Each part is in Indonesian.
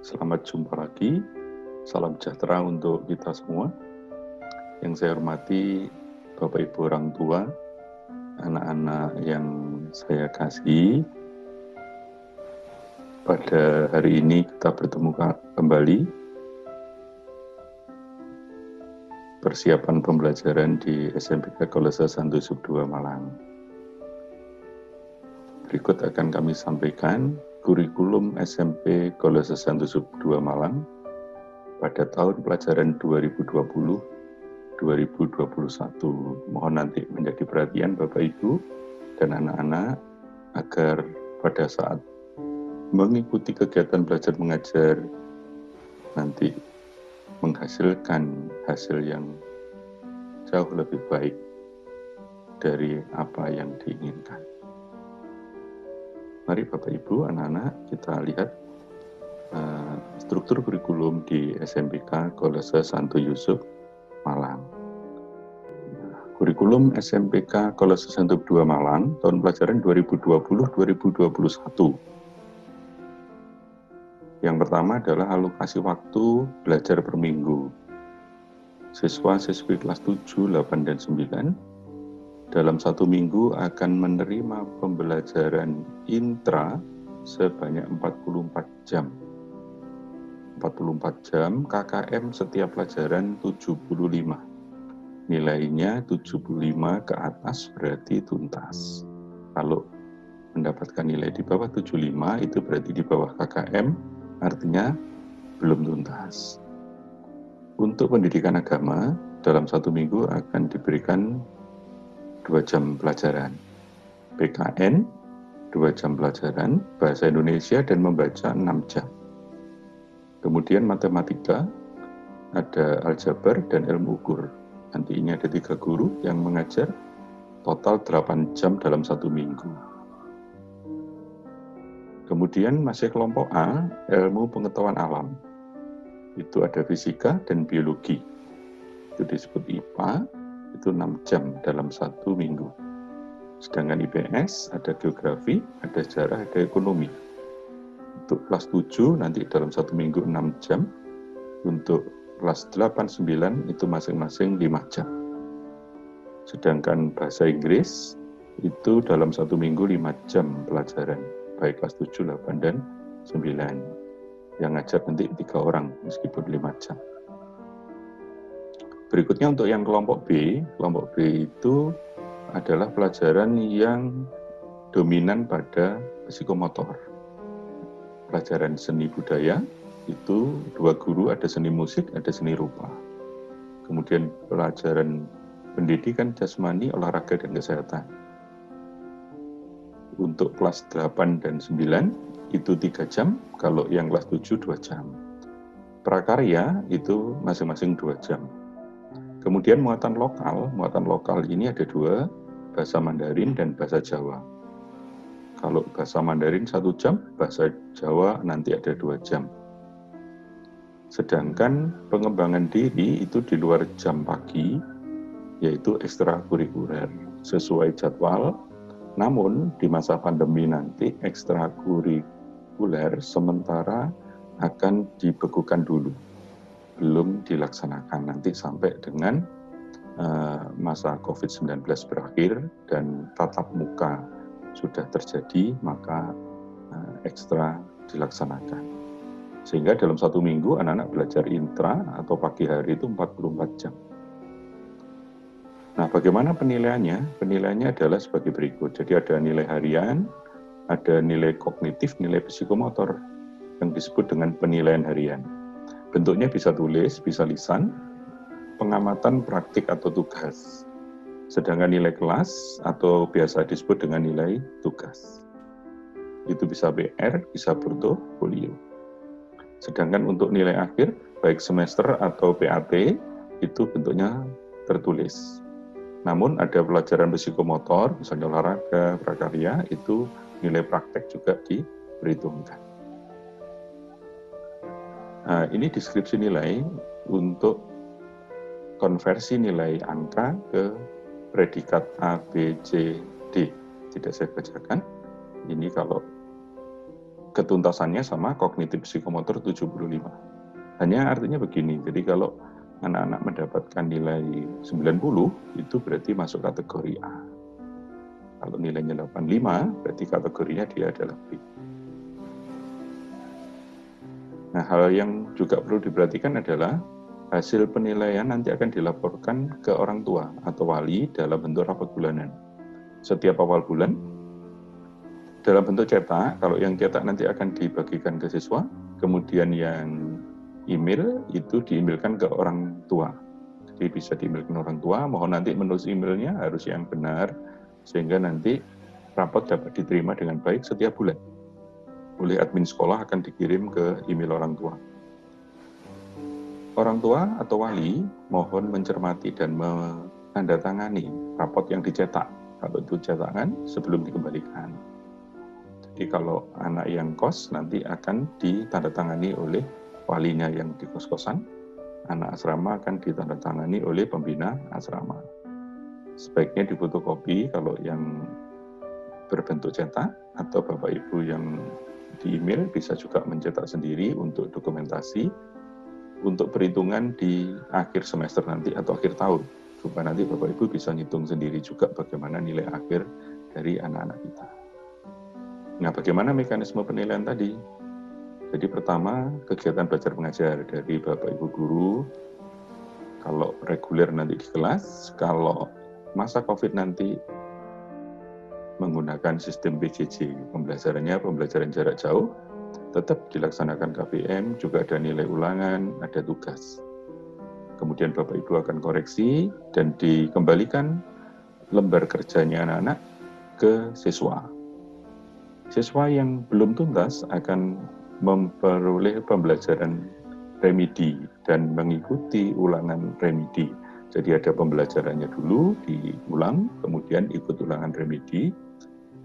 Selamat jumpa lagi. Salam sejahtera untuk kita semua. Yang saya hormati Bapak Ibu orang tua, anak-anak yang saya kasihi. Pada hari ini kita bertemu kembali. Persiapan pembelajaran di SMPK Kolose Santo Yusuf II Malang. Berikut akan kami sampaikan kurikulum SMP Kolose Santo Yusuf II Malang pada tahun pelajaran 2020-2021. Mohon nanti menjadi perhatian Bapak Ibu dan anak-anak agar pada saat mengikuti kegiatan belajar mengajar nanti menghasilkan hasil yang jauh lebih baik dari apa yang diinginkan. Mari Bapak Ibu, anak-anak, kita lihat struktur kurikulum di SMPK Kolose Santo Yusuf Malang. Kurikulum SMPK Kolose Santo II Malang tahun pelajaran 2020-2021. Yang pertama adalah alokasi waktu belajar per minggu. Siswa-siswi kelas 7, 8, dan 9 dalam satu minggu akan menerima pembelajaran intra sebanyak 44 jam. 44 jam, KKM setiap pelajaran 75. Nilainya 75 ke atas berarti tuntas. Kalau mendapatkan nilai di bawah 75 itu berarti di bawah KKM, artinya belum tuntas. Untuk pendidikan agama, dalam satu minggu akan diberikan 2 jam pelajaran. PKN, 2 jam pelajaran, bahasa Indonesia dan membaca 6 jam. Kemudian matematika, ada aljabar dan ilmu ukur. Nanti ini ada 3 guru yang mengajar, total 8 jam dalam satu minggu. Kemudian masih kelompok A, ilmu pengetahuan alam. Itu ada fisika dan biologi. Itu disebut IPA, itu 6 jam dalam satu minggu. Sedangkan IPS, ada geografi, ada sejarah, ada ekonomi. Untuk kelas 7 nanti dalam satu minggu 6 jam. Untuk kelas 8, 9 itu masing-masing 5 jam. Sedangkan bahasa Inggris itu dalam satu minggu 5 jam pelajaran. Baik kelas 7, 8, dan 9. Yang ngajar nanti 3 orang meskipun 5 jam. Berikutnya untuk yang kelompok B itu adalah pelajaran yang dominan pada psikomotor. Pelajaran seni budaya itu 2 guru, ada seni musik, ada seni rupa. Kemudian pelajaran pendidikan jasmani, olahraga, dan kesehatan. Untuk kelas 8 dan 9 itu 3 jam, kalau yang kelas 7 2 jam. Prakarya itu masing-masing 2 jam. Kemudian muatan lokal ini ada 2, bahasa Mandarin dan bahasa Jawa. Kalau bahasa Mandarin 1 jam, bahasa Jawa nanti ada 2 jam. Sedangkan pengembangan diri itu di luar jam pagi, yaitu ekstrakurikuler, sesuai jadwal. Namun di masa pandemi nanti ekstrakurikuler sementara akan dibekukan dulu. Belum dilaksanakan nanti sampai dengan masa COVID-19 berakhir dan tatap muka sudah terjadi, maka ekstra dilaksanakan. Sehingga dalam satu minggu anak-anak belajar intra atau pagi hari itu 44 jam. Nah, bagaimana penilaiannya? Penilaiannya adalah sebagai berikut. Jadi ada nilai harian, ada nilai kognitif, nilai psikomotor yang disebut dengan penilaian harian. Bentuknya bisa tulis, bisa lisan, pengamatan praktik atau tugas. Sedangkan nilai kelas atau biasa disebut dengan nilai tugas. Itu bisa PR, bisa portofolio. Sedangkan untuk nilai akhir, baik semester atau PAT, itu bentuknya tertulis. Namun ada pelajaran psikomotor, misalnya olahraga, prakarya, itu nilai praktek juga diperhitungkan. Nah, ini deskripsi nilai untuk konversi nilai angka ke predikat A, B, C, D. Tidak saya bacakan. Ini kalau ketuntasannya sama kognitif psikomotor 75. Hanya artinya begini, jadi kalau anak-anak mendapatkan nilai 90, itu berarti masuk kategori A. Kalau nilainya 85, berarti kategorinya dia adalah B. Nah, hal yang juga perlu diperhatikan adalah hasil penilaian nanti akan dilaporkan ke orang tua atau wali dalam bentuk rapot bulanan. Setiap awal bulan, dalam bentuk cetak, kalau yang cetak nanti akan dibagikan ke siswa, kemudian yang email itu diemailkan ke orang tua. Jadi bisa diemailkan orang tua, mohon nanti menulis emailnya harus yang benar, sehingga nanti rapot dapat diterima dengan baik setiap bulan. Oleh admin sekolah akan dikirim ke email orang tua. Orang tua atau wali mohon mencermati dan menandatangani rapot yang dicetak. Kalau itu cetakan sebelum dikembalikan. Jadi kalau anak yang kos nanti akan ditandatangani oleh walinya yang di kos-kosan, anak asrama akan ditandatangani oleh pembina asrama. Sebaiknya difotokopi kalau yang berbentuk cetak, atau Bapak Ibu yang di email bisa juga mencetak sendiri untuk dokumentasi, untuk perhitungan di akhir semester nanti atau akhir tahun, supaya nanti Bapak Ibu bisa ngitung sendiri juga bagaimana nilai akhir dari anak-anak kita. Nah, bagaimana mekanisme penilaian tadi? Jadi pertama, kegiatan belajar mengajar dari Bapak Ibu guru, kalau reguler nanti di kelas, kalau masa COVID nanti menggunakan sistem PJJ, pembelajaran jarak jauh, tetap dilaksanakan KBM, juga ada nilai ulangan, ada tugas. Kemudian Bapak Ibu akan koreksi dan dikembalikan lembar kerjanya anak-anak ke siswa. Siswa yang belum tuntas akan memperoleh pembelajaran remedi dan mengikuti ulangan remedi. Jadi ada pembelajarannya dulu, diulang, kemudian ikut ulangan remedi.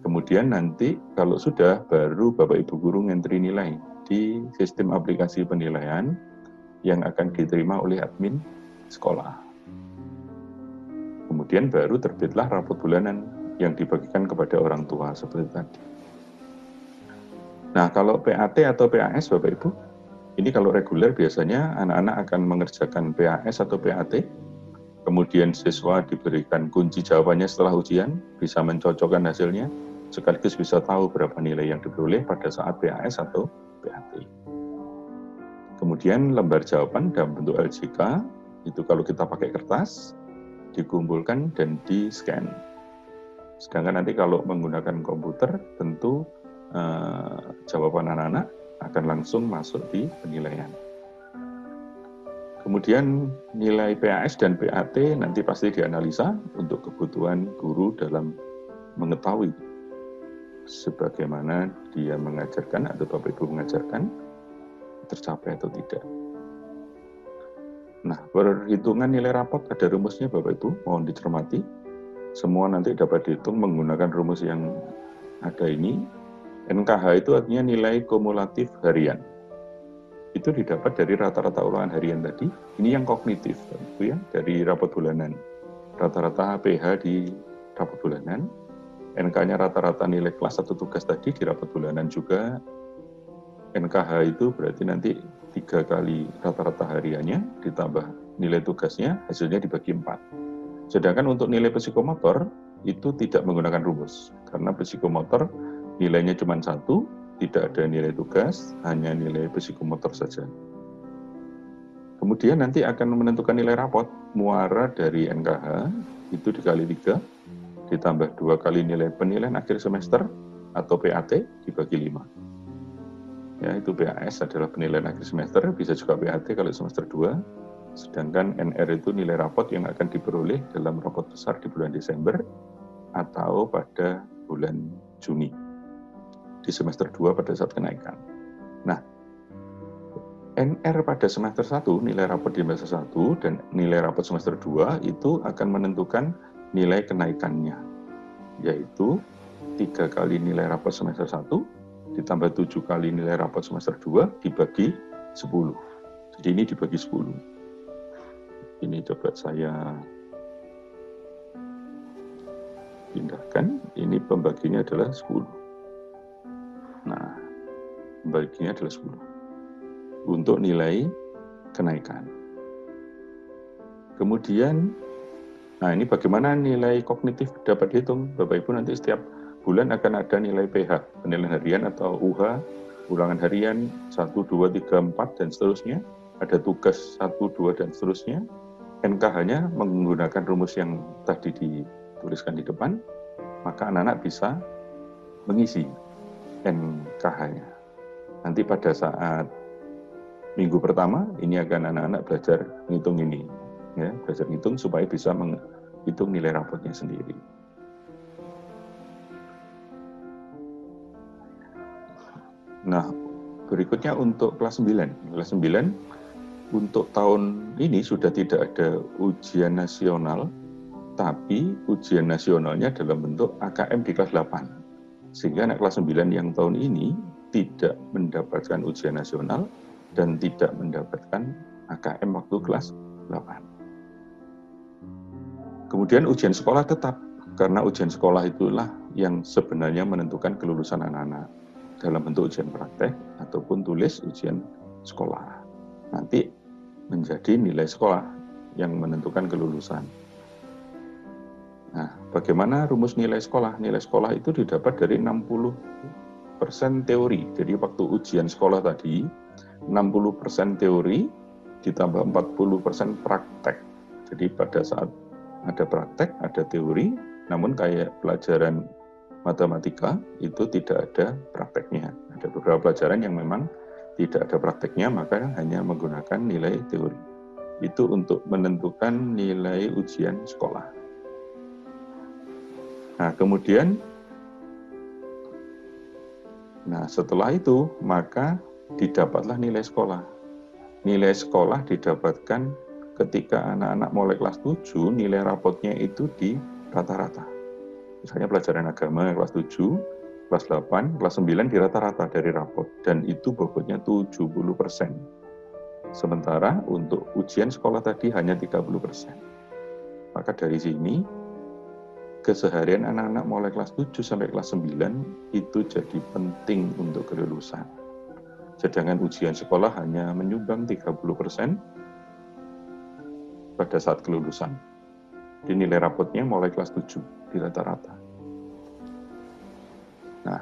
Kemudian nanti kalau sudah, baru Bapak Ibu guru ngentri nilai di sistem aplikasi penilaian yang akan diterima oleh admin sekolah. Kemudian baru terbitlah rapot bulanan yang dibagikan kepada orang tua seperti tadi. Nah, kalau PAT atau PAS Bapak Ibu, ini kalau reguler biasanya anak-anak akan mengerjakan PAS atau PAT, kemudian siswa diberikan kunci jawabannya setelah ujian, bisa mencocokkan hasilnya, sekaligus bisa tahu berapa nilai yang diperoleh pada saat PAS atau PAT. Kemudian lembar jawaban dalam bentuk LJK, itu kalau kita pakai kertas, dikumpulkan dan di-scan. Sedangkan nanti kalau menggunakan komputer, tentu jawaban anak-anak akan langsung masuk di penilaian. Kemudian nilai PAS dan PAT nanti pasti dianalisa untuk kebutuhan guru dalam mengetahui sebagaimana dia mengajarkan atau Bapak Ibu mengajarkan tercapai atau tidak. Nah, perhitungan nilai rapot ada rumusnya Bapak Ibu, mohon dicermati. Semua nanti dapat dihitung menggunakan rumus yang ada ini. NKH itu artinya nilai kumulatif harian. Itu didapat dari rata-rata ulangan harian tadi. Ini yang kognitif, Bapak ya, dari rapot bulanan. Rata-rata PH di rapot bulanan. NK-nya rata-rata nilai kelas atau tugas tadi di rapot bulanan juga. NKH itu berarti nanti 3 kali rata-rata hariannya ditambah nilai tugasnya, hasilnya dibagi 4. Sedangkan untuk nilai psikomotor itu tidak menggunakan rumus. Karena psikomotor nilainya cuma 1, tidak ada nilai tugas, hanya nilai psikomotor saja. Kemudian nanti akan menentukan nilai rapot, muara dari NKH itu dikali 3, ditambah 2 kali nilai penilaian akhir semester atau PAT dibagi 5. Ya, itu PAS adalah penilaian akhir semester, bisa juga PAT kalau semester 2. Sedangkan NR itu nilai rapot yang akan diperoleh dalam rapot besar di bulan Desember atau pada bulan Juni di semester 2 pada saat kenaikan. Nah, NR pada semester 1, nilai rapot di semester 1 dan nilai rapot semester 2 itu akan menentukan nilai kenaikannya, yaitu 3 kali nilai rapot semester 1 ditambah 7 kali nilai rapot semester 2 dibagi 10. Jadi ini dibagi 10. Ini coba saya pindahkan, ini pembaginya adalah 10. Nah, baginya adalah 10 untuk nilai kenaikan. Kemudian, nah ini bagaimana nilai kognitif dapat dihitung? Bapak Ibu nanti setiap bulan akan ada nilai PH, penilaian harian atau UH, ulangan harian 1, 2, 3, 4, dan seterusnya. Ada tugas 1, 2, dan seterusnya. NKH-nya menggunakan rumus yang tadi dituliskan di depan, maka anak-anak bisa mengisi NKH-nya. Nanti pada saat minggu pertama, ini akan anak-anak belajar ngitung ini. Ya, belajar ngitung supaya bisa menghitung nilai rapotnya sendiri. Nah, berikutnya untuk kelas 9. Kelas 9, untuk tahun ini sudah tidak ada ujian nasional, tapi ujian nasionalnya dalam bentuk AKM di kelas 8. Sehingga anak kelas 9 yang tahun ini tidak mendapatkan ujian nasional dan tidak mendapatkan AKM waktu kelas 8. Kemudian ujian sekolah tetap, karena ujian sekolah itulah yang sebenarnya menentukan kelulusan anak-anak dalam bentuk ujian praktek ataupun tulis ujian sekolah. Nanti menjadi nilai sekolah yang menentukan kelulusan. Nah, bagaimana rumus nilai sekolah? Nilai sekolah itu didapat dari 60% teori. Jadi waktu ujian sekolah tadi, 60% teori ditambah 40% praktek. Jadi pada saat ada praktek, ada teori, namun kayak pelajaran matematika itu tidak ada prakteknya. Ada beberapa pelajaran yang memang tidak ada prakteknya, maka hanya menggunakan nilai teori. Itu untuk menentukan nilai ujian sekolah. Nah, kemudian, setelah itu, maka didapatlah nilai sekolah. Nilai sekolah didapatkan ketika anak-anak mulai kelas 7, nilai rapotnya itu di rata-rata. Misalnya pelajaran agama kelas 7, kelas 8, kelas 9 di rata-rata dari rapot. Dan itu bobotnya 70%. Sementara untuk ujian sekolah tadi hanya 30%. Maka dari sini, keseharian anak-anak mulai kelas 7 sampai kelas 9 itu jadi penting untuk kelulusan. Sedangkan ujian sekolah hanya menyumbang 30% pada saat kelulusan. Di nilai rapotnya mulai kelas 7 di rata-rata. Nah,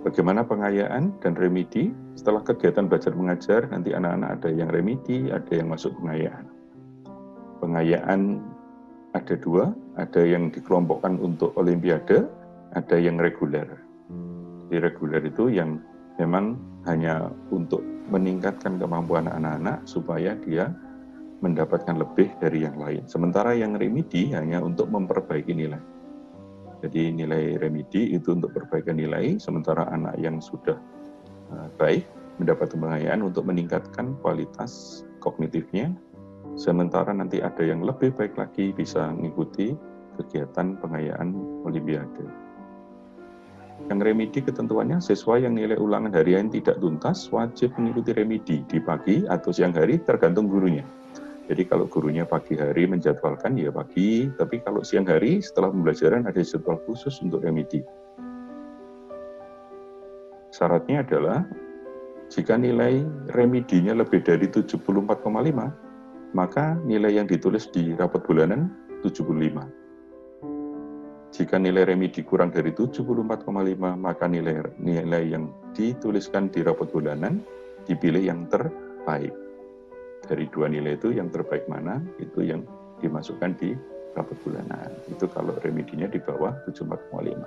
bagaimana pengayaan dan remedi? Setelah kegiatan belajar mengajar, nanti anak-anak ada yang remedi, ada yang masuk pengayaan. Pengayaan ada 2, ada yang dikelompokkan untuk olimpiade, ada yang reguler. Di reguler itu yang memang hanya untuk meningkatkan kemampuan anak-anak supaya dia mendapatkan lebih dari yang lain. Sementara yang remedi hanya untuk memperbaiki nilai. Jadi nilai remedi itu untuk perbaikan nilai, sementara anak yang sudah baik mendapat pengayaan untuk meningkatkan kualitas kognitifnya, sementara nanti ada yang lebih baik lagi bisa mengikuti kegiatan pengayaan olimpiade. Yang remedi ketentuannya siswa yang nilai ulangan harian tidak tuntas wajib mengikuti remedi di pagi atau siang hari tergantung gurunya. Jadi kalau gurunya pagi hari menjadwalkan ya pagi, tapi kalau siang hari setelah pembelajaran ada jadwal khusus untuk remedi. Syaratnya adalah jika nilai remedinya lebih dari 74,5, maka nilai yang ditulis di rapot bulanan 75. Jika nilai remedi kurang dari 74,5, maka nilai yang dituliskan di rapot bulanan dipilih yang terbaik. Dari 2 nilai itu yang terbaik mana, itu yang dimasukkan di rapot bulanan. Itu kalau remedinya di bawah 74,5.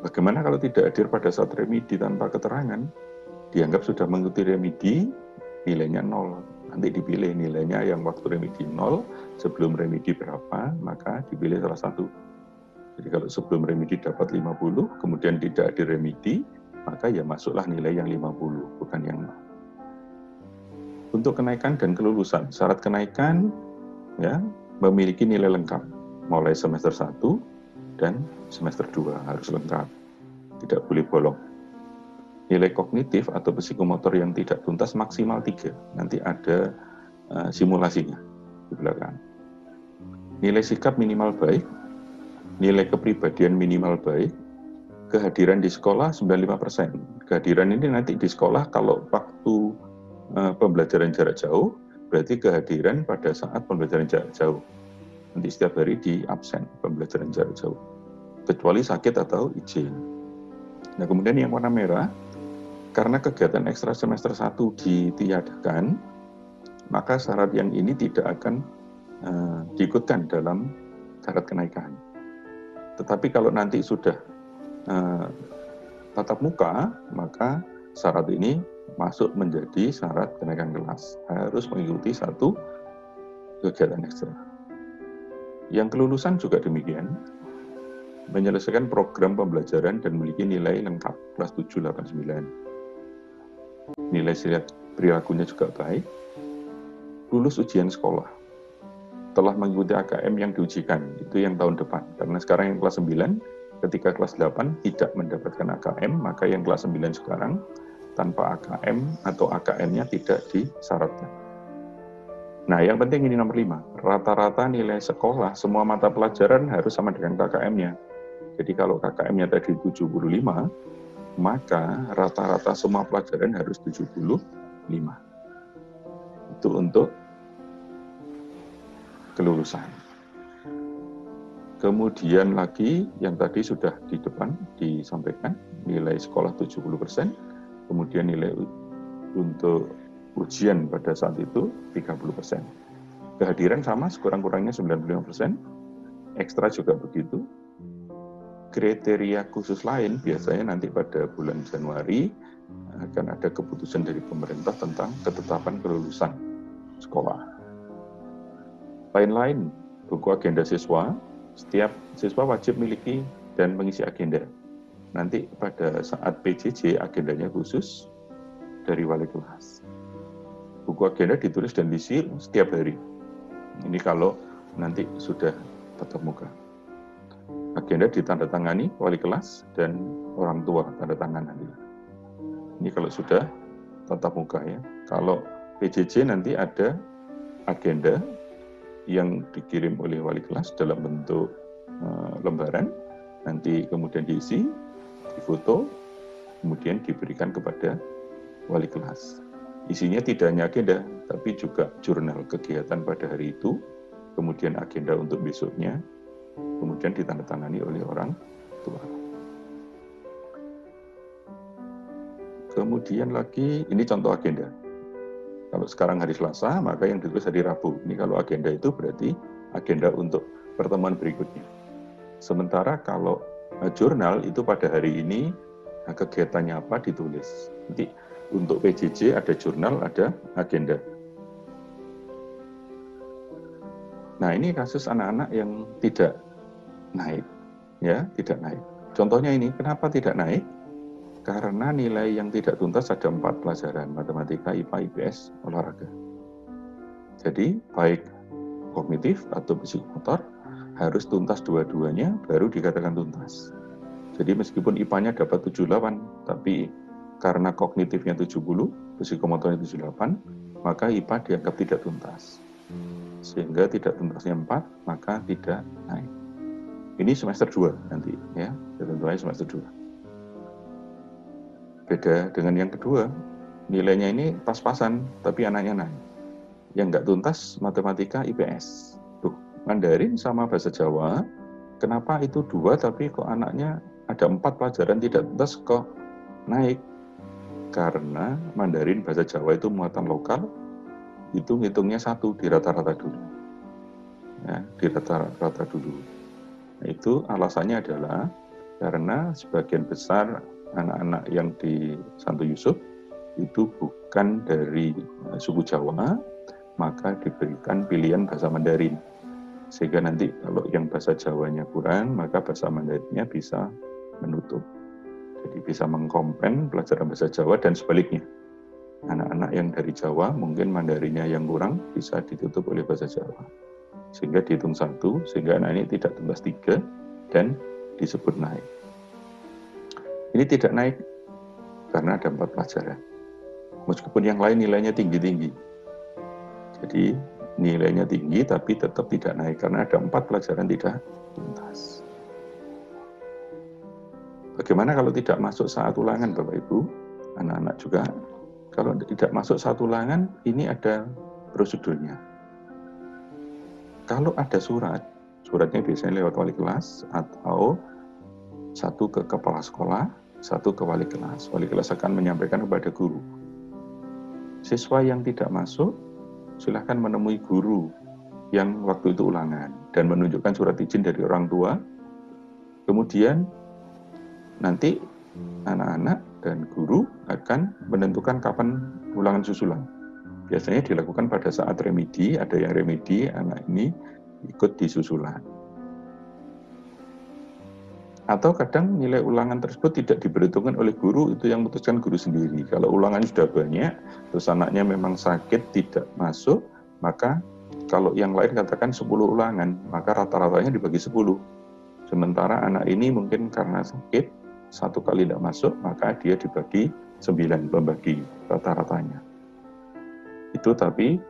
Bagaimana kalau tidak hadir pada saat remedi tanpa keterangan? Dianggap sudah mengikuti remedi, nilainya 0. Nanti dipilih nilainya yang waktu remedi 0, sebelum remedi berapa, maka dipilih salah satu. Jadi kalau sebelum remedi dapat 50, kemudian tidak hadir remedi, maka ya masuklah nilai yang 50, bukan yang 0. Untuk kenaikan dan kelulusan, syarat kenaikan ya memiliki nilai lengkap, mulai semester 1 dan semester 2 harus lengkap, tidak boleh bolong. Nilai kognitif atau psikomotor yang tidak tuntas maksimal 3, nanti ada simulasinya di belakang. Nilai sikap minimal baik, nilai kepribadian minimal baik, kehadiran di sekolah 95%. Kehadiran ini nanti di sekolah kalau waktu pembelajaran jarak jauh, berarti kehadiran pada saat pembelajaran jarak jauh. Nanti setiap hari di absen pembelajaran jarak jauh, kecuali sakit atau izin. Nah, kemudian yang warna merah, karena kegiatan ekstra semester 1 ditiadakan, maka syarat yang ini tidak akan diikutkan dalam syarat kenaikan. Tetapi kalau nanti sudah tatap muka, maka syarat ini masuk menjadi syarat kenaikan kelas. Harus mengikuti satu kegiatan ekstra. Yang kelulusan juga demikian, menyelesaikan program pembelajaran dan memiliki nilai lengkap kelas 7, 8, 9. Nilai perilakunya juga baik, lulus ujian sekolah, telah mengikuti AKM yang diujikan, itu yang tahun depan. Karena sekarang yang kelas 9, ketika kelas 8 tidak mendapatkan AKM, maka yang kelas 9 sekarang tanpa AKM atau AKM-nya tidak disyaratkan. Nah, yang penting ini nomor 5, rata-rata nilai sekolah, semua mata pelajaran harus sama dengan KKM-nya. Jadi kalau KKM-nya tadi 75, maka rata-rata semua pelajaran harus 75. Itu untuk kelulusan. Kemudian lagi, yang tadi sudah di depan disampaikan, nilai sekolah 70%, kemudian nilai untuk ujian pada saat itu 30%. Kehadiran sama, sekurang-kurangnya 95%, ekstra juga begitu. Kriteria khusus lain biasanya nanti pada bulan Januari akan ada keputusan dari pemerintah tentang ketetapan kelulusan sekolah. Lain-lain, buku agenda siswa, setiap siswa wajib memiliki dan mengisi agenda. Nanti pada saat PJJ agendanya khusus dari wali kelas. Buku agenda ditulis dan diisi setiap hari. Ini kalau nanti sudah tatap muka. Agenda ditandatangani wali kelas dan orang tua tanda tangan nanti. Ini kalau sudah tatap muka ya. Kalau PJJ nanti ada agenda yang dikirim oleh wali kelas dalam bentuk lembaran, nanti kemudian diisi, difoto, kemudian diberikan kepada wali kelas. Isinya tidak hanya agenda, tapi juga jurnal kegiatan pada hari itu, kemudian agenda untuk besoknya, kemudian ditandatangani oleh orang tua. Kemudian lagi, ini contoh agenda. Kalau sekarang hari Selasa, maka yang ditulis hari Rabu. Ini kalau agenda itu berarti agenda untuk pertemuan berikutnya. Sementara kalau jurnal itu pada hari ini, kegiatannya apa ditulis. Nanti untuk PJJ ada jurnal, ada agenda. Nah, ini kasus anak-anak yang tidak naik, ya, tidak naik. Contohnya ini, kenapa tidak naik? Karena nilai yang tidak tuntas ada 4 pelajaran, matematika, IPA, IPS, olahraga. Jadi, baik kognitif atau psikomotor harus tuntas dua-duanya, baru dikatakan tuntas. Jadi, meskipun IPA-nya dapat 78, tapi karena kognitifnya 70, psikomotornya 78, maka IPA dianggap tidak tuntas. Sehingga tidak tuntasnya 4, maka tidak naik. Ini semester 2 nanti, ya, tentunya semester 2. Beda dengan yang kedua, nilainya ini pas-pasan, tapi anaknya naik. Yang nggak tuntas, matematika, IPS. Tuh, Mandarin sama bahasa Jawa, kenapa itu 2, tapi kok anaknya ada 4 pelajaran tidak tuntas, kok naik? Karena Mandarin bahasa Jawa itu muatan lokal, itu ngitungnya 1 di rata-rata dulu. Ya, di rata-rata dulu. Nah, itu alasannya adalah karena sebagian besar anak-anak yang di Santo Yusuf itu bukan dari suku Jawa, maka diberikan pilihan bahasa Mandarin. Sehingga nanti kalau yang bahasa Jawanya kurang, maka bahasa Mandarinnya bisa menutup. Jadi bisa mengkompen pelajaran bahasa Jawa dan sebaliknya. Anak-anak yang dari Jawa mungkin Mandarinnya yang kurang bisa ditutup oleh bahasa Jawa. Sehingga dihitung 1, sehingga anak ini tidak tuntas 3 dan disebut naik. Ini tidak naik karena ada 4 pelajaran. Meskipun yang lain nilainya tinggi-tinggi. Jadi nilainya tinggi tapi tetap tidak naik karena ada 4 pelajaran tidak tuntas. Bagaimana kalau tidak masuk saat ulangan, Bapak Ibu? Anak-anak juga, kalau tidak masuk saat ulangan, ini ada prosedurnya. Kalau ada suratnya biasanya lewat wali kelas atau satu ke kepala sekolah, satu ke wali kelas. Wali kelas akan menyampaikan kepada guru. Siswa yang tidak masuk, silahkan menemui guru yang waktu itu ulangan dan menunjukkan surat izin dari orang tua. Kemudian nanti anak-anak dan guru akan menentukan kapan ulangan susulan. Biasanya dilakukan pada saat remedi, ada yang remedi, anak ini ikut di susulan. Atau kadang nilai ulangan tersebut tidak diperhitungkan oleh guru, itu yang memutuskan guru sendiri. Kalau ulangan sudah banyak, terus anaknya memang sakit, tidak masuk, maka kalau yang lain katakan 10 ulangan, maka rata-ratanya dibagi 10. Sementara anak ini mungkin karena sakit, 1 kali tidak masuk, maka dia dibagi 9, membagi rata-ratanya. Itu tapi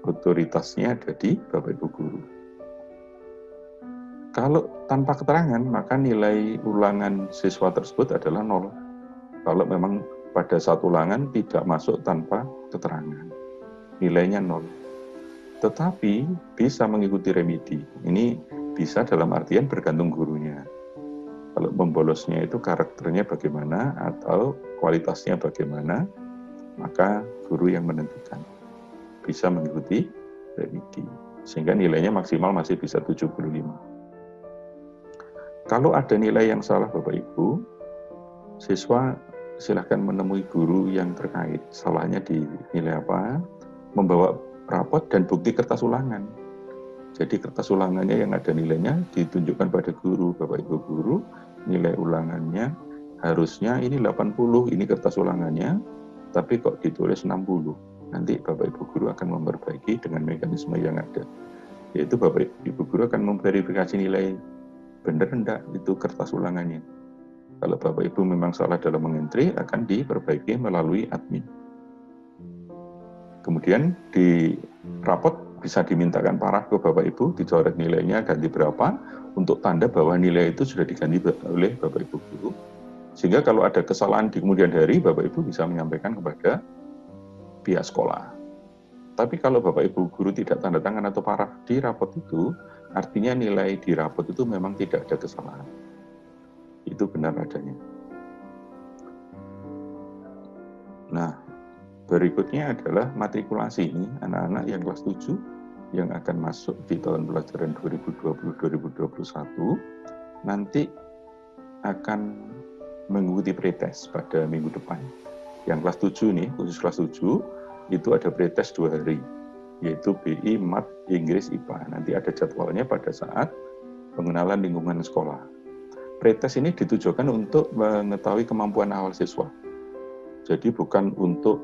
otoritasnya ada di Bapak Ibu guru. Kalau tanpa keterangan, maka nilai ulangan siswa tersebut adalah 0. Kalau memang pada saat ulangan tidak masuk tanpa keterangan, nilainya 0. Tetapi bisa mengikuti remedi. Ini bisa dalam artian bergantung gurunya. Kalau membolosnya itu karakternya bagaimana atau kualitasnya bagaimana, maka guru yang menentukan. Bisa mengikuti remedi. Sehingga nilainya maksimal masih bisa 75. Kalau ada nilai yang salah Bapak Ibu, siswa silahkan menemui guru yang terkait. Salahnya di nilai apa, membawa rapot dan bukti kertas ulangan. Jadi kertas ulangannya yang ada nilainya ditunjukkan pada guru. Bapak Ibu guru, nilai ulangannya harusnya ini 80, ini kertas ulangannya, tapi kok ditulis 60. Nanti Bapak Ibu guru akan memperbaiki dengan mekanisme yang ada. Yaitu Bapak Ibu guru akan memverifikasi nilai benar enggak itu kertas ulangannya. Kalau Bapak Ibu memang salah dalam mengentri, akan diperbaiki melalui admin. Kemudian di rapot bisa dimintakan paraf ke Bapak Ibu, dicoret nilainya ganti berapa, untuk tanda bahwa nilai itu sudah diganti oleh Bapak Ibu guru. Sehingga kalau ada kesalahan di kemudian hari, Bapak Ibu bisa menyampaikan kepada pihak sekolah. Tapi kalau Bapak Ibu guru tidak tanda tangan atau paraf di rapot itu, artinya nilai di rapot itu memang tidak ada kesalahan. Itu benar adanya. Nah, berikutnya adalah matrikulasi. Ini anak-anak yang kelas 7 yang akan masuk di tahun pelajaran 2020-2021 nanti akan mengikuti pretest pada minggu depan. Yang kelas 7 nih, khusus kelas 7, itu ada pretest 2 hari, yaitu BI, Mat, Inggris, IPA. Nanti ada jadwalnya pada saat pengenalan lingkungan sekolah. Pretest ini ditujukan untuk mengetahui kemampuan awal siswa. Jadi bukan untuk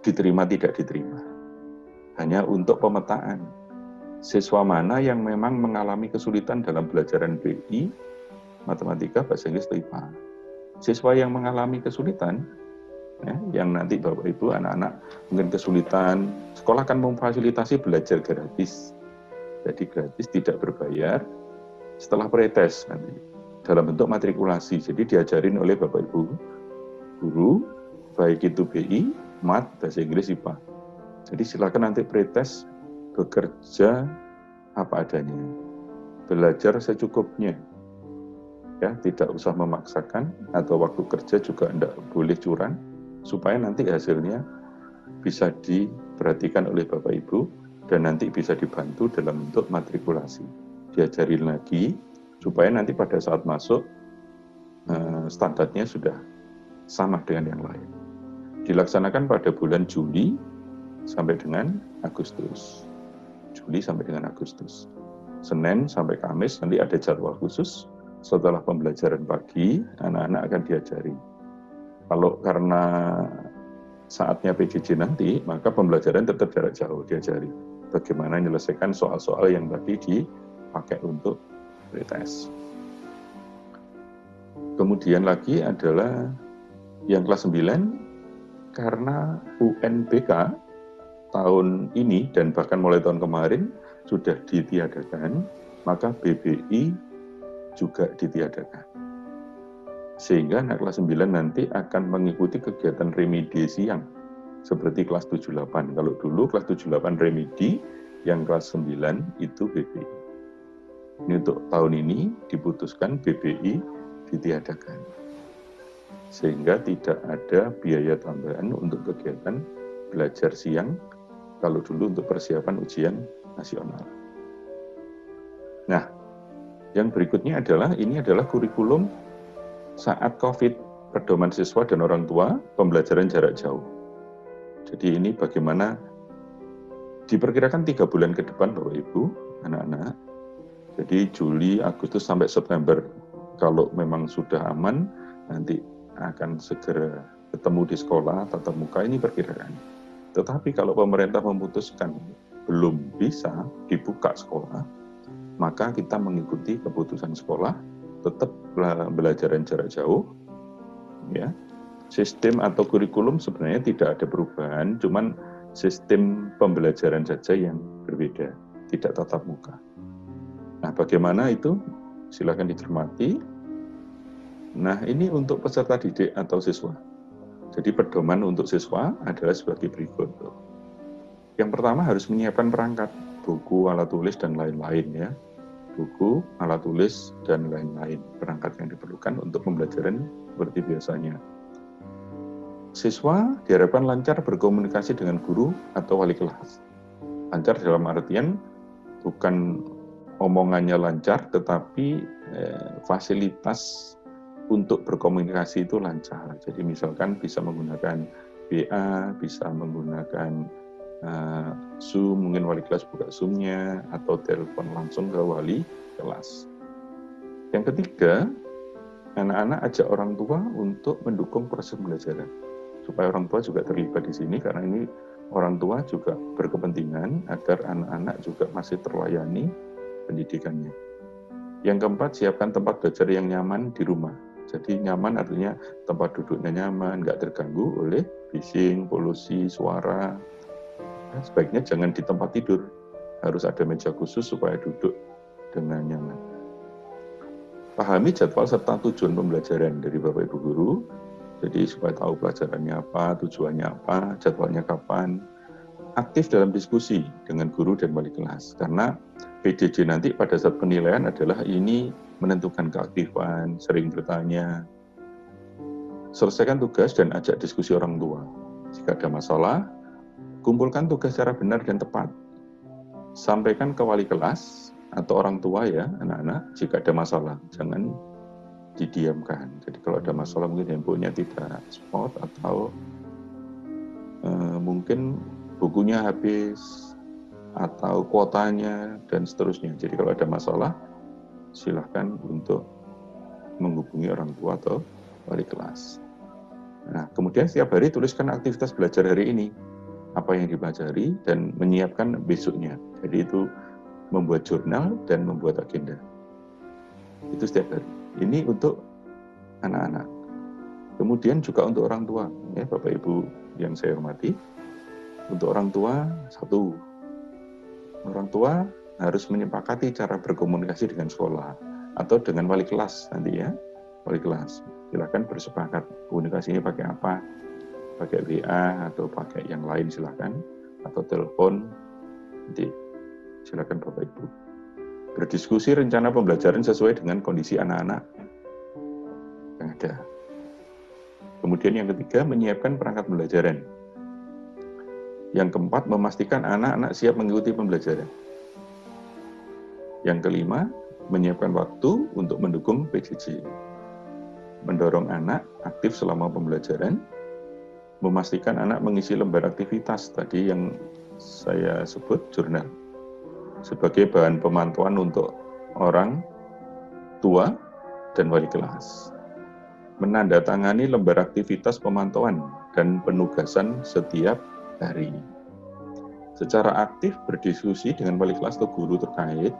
diterima tidak diterima. Hanya untuk pemetaan. Siswa mana yang memang mengalami kesulitan dalam pelajaran BI, matematika, bahasa Inggris, IPA. Siswa yang mengalami kesulitan, ya, yang nanti Bapak Ibu anak-anak mungkin kesulitan, sekolah akan memfasilitasi belajar gratis. Jadi gratis, tidak berbayar setelah pretest nanti dalam bentuk matrikulasi. Jadi diajarin oleh Bapak Ibu guru, baik itu BI, Mat, bahasa Inggris, IPA. Jadi silakan nanti pretest bekerja apa adanya, belajar secukupnya. Ya, tidak usah memaksakan, atau waktu kerja juga tidak boleh curang, supaya nanti hasilnya bisa diperhatikan oleh Bapak Ibu dan nanti bisa dibantu dalam bentuk matrikulasi. Diajarin lagi supaya nanti pada saat masuk standarnya sudah sama dengan yang lain. Dilaksanakan pada bulan Juli sampai dengan Agustus. Juli sampai dengan Agustus. Senin sampai Kamis nanti ada jadwal khusus. Setelah pembelajaran pagi, anak-anak akan diajari. Kalau karena saatnya PJJ nanti, maka pembelajaran tetap jarak jauh diajari. Bagaimana menyelesaikan soal-soal yang tadi dipakai untuk pretest. Kemudian lagi adalah yang kelas 9, karena UNBK tahun ini dan bahkan mulai tahun kemarin sudah ditiadakan, maka BBI juga ditiadakan. Sehingga anak kelas 9 nanti akan mengikuti kegiatan remedi siang seperti kelas 7-8. Kalau dulu kelas 7-8 remedi, yang kelas 9 itu BBI. Ini untuk tahun ini diputuskan BBI ditiadakan. Sehingga tidak ada biaya tambahan untuk kegiatan belajar siang kalau dulu untuk persiapan ujian nasional. Nah, yang berikutnya adalah ini adalah kurikulum saat COVID, pedoman siswa dan orang tua, pembelajaran jarak jauh. Jadi ini bagaimana diperkirakan 3 bulan ke depan Bapak Ibu, anak-anak. Jadi Juli, Agustus sampai September, kalau memang sudah aman, nanti akan segera ketemu di sekolah, tatap muka, ini perkiraan. Tetapi kalau pemerintah memutuskan belum bisa dibuka sekolah, maka kita mengikuti keputusan sekolah, tetap pembelajaran jarak jauh, ya. Sistem atau kurikulum sebenarnya tidak ada perubahan, cuman sistem pembelajaran saja yang berbeda, tidak tatap muka. Nah, bagaimana itu? Silakan dicermati. Nah, ini untuk peserta didik atau siswa. Jadi pedoman untuk siswa adalah sebagai berikut. Yang pertama harus menyiapkan perangkat, buku, alat tulis, dan lain-lain ya. Buku, alat tulis, dan lain-lain, perangkat yang diperlukan untuk pembelajaran seperti biasanya. Siswa diharapkan lancar berkomunikasi dengan guru atau wali kelas. Lancar dalam artian bukan omongannya lancar, tetapi fasilitas untuk berkomunikasi itu lancar. Jadi misalkan bisa menggunakan WA, bisa menggunakan Zoom, mungkin wali kelas buka Zoom-nya, atau telepon langsung ke wali kelas. Yang ketiga, anak-anak ajak orang tua untuk mendukung proses pembelajaran. Supaya orang tua juga terlibat di sini, karena ini orang tua juga berkepentingan agar anak-anak juga masih terlayani pendidikannya. Yang keempat, siapkan tempat belajar yang nyaman di rumah. Jadi nyaman artinya tempat duduknya nyaman, nggak terganggu oleh bising, polusi, suara. Nah, sebaiknya jangan di tempat tidur, harus ada meja khusus supaya duduk dengan nyaman. Pahami jadwal serta tujuan pembelajaran dari Bapak Ibu Guru, jadi supaya tahu pelajarannya apa, tujuannya apa, jadwalnya kapan. Aktif dalam diskusi dengan guru dan wali kelas, karena PJJ nanti pada saat penilaian adalah ini menentukan keaktifan, sering bertanya. Selesaikan tugas dan ajak diskusi orang tua. Jika ada masalah, kumpulkan tugas secara benar dan tepat. Sampaikan ke wali kelas atau orang tua ya, anak-anak, jika ada masalah. Jangan didiamkan. Jadi kalau ada masalah mungkin handphonenya tidak spot atau mungkin bukunya habis atau kuotanya dan seterusnya. Jadi kalau ada masalah, silahkan untuk menghubungi orang tua atau wali kelas. Nah, kemudian setiap hari tuliskan aktivitas belajar hari ini, apa yang dipelajari, dan menyiapkan besoknya. Jadi itu membuat jurnal dan membuat agenda. Itu setiap hari. Ini untuk anak-anak. Kemudian juga untuk orang tua, ya Bapak Ibu yang saya hormati. Untuk orang tua, satu, orang tua harus menyepakati cara berkomunikasi dengan sekolah atau dengan wali kelas nanti ya, wali kelas. Silakan bersepakat komunikasinya pakai apa, pakai WA atau pakai yang lain silakan, atau telepon. Nanti silakan Bapak Ibu berdiskusi rencana pembelajaran sesuai dengan kondisi anak-anak yang ada. Kemudian yang ketiga, menyiapkan perangkat pembelajaran. Yang keempat, memastikan anak-anak siap mengikuti pembelajaran. Yang kelima, menyiapkan waktu untuk mendukung PJJ. Mendorong anak aktif selama pembelajaran, memastikan anak mengisi lembar aktivitas tadi yang saya sebut jurnal, sebagai bahan pemantauan untuk orang tua dan wali kelas. Menandatangani lembar aktivitas pemantauan dan penugasan setiap hari. Secara aktif berdiskusi dengan wali kelas atau guru terkait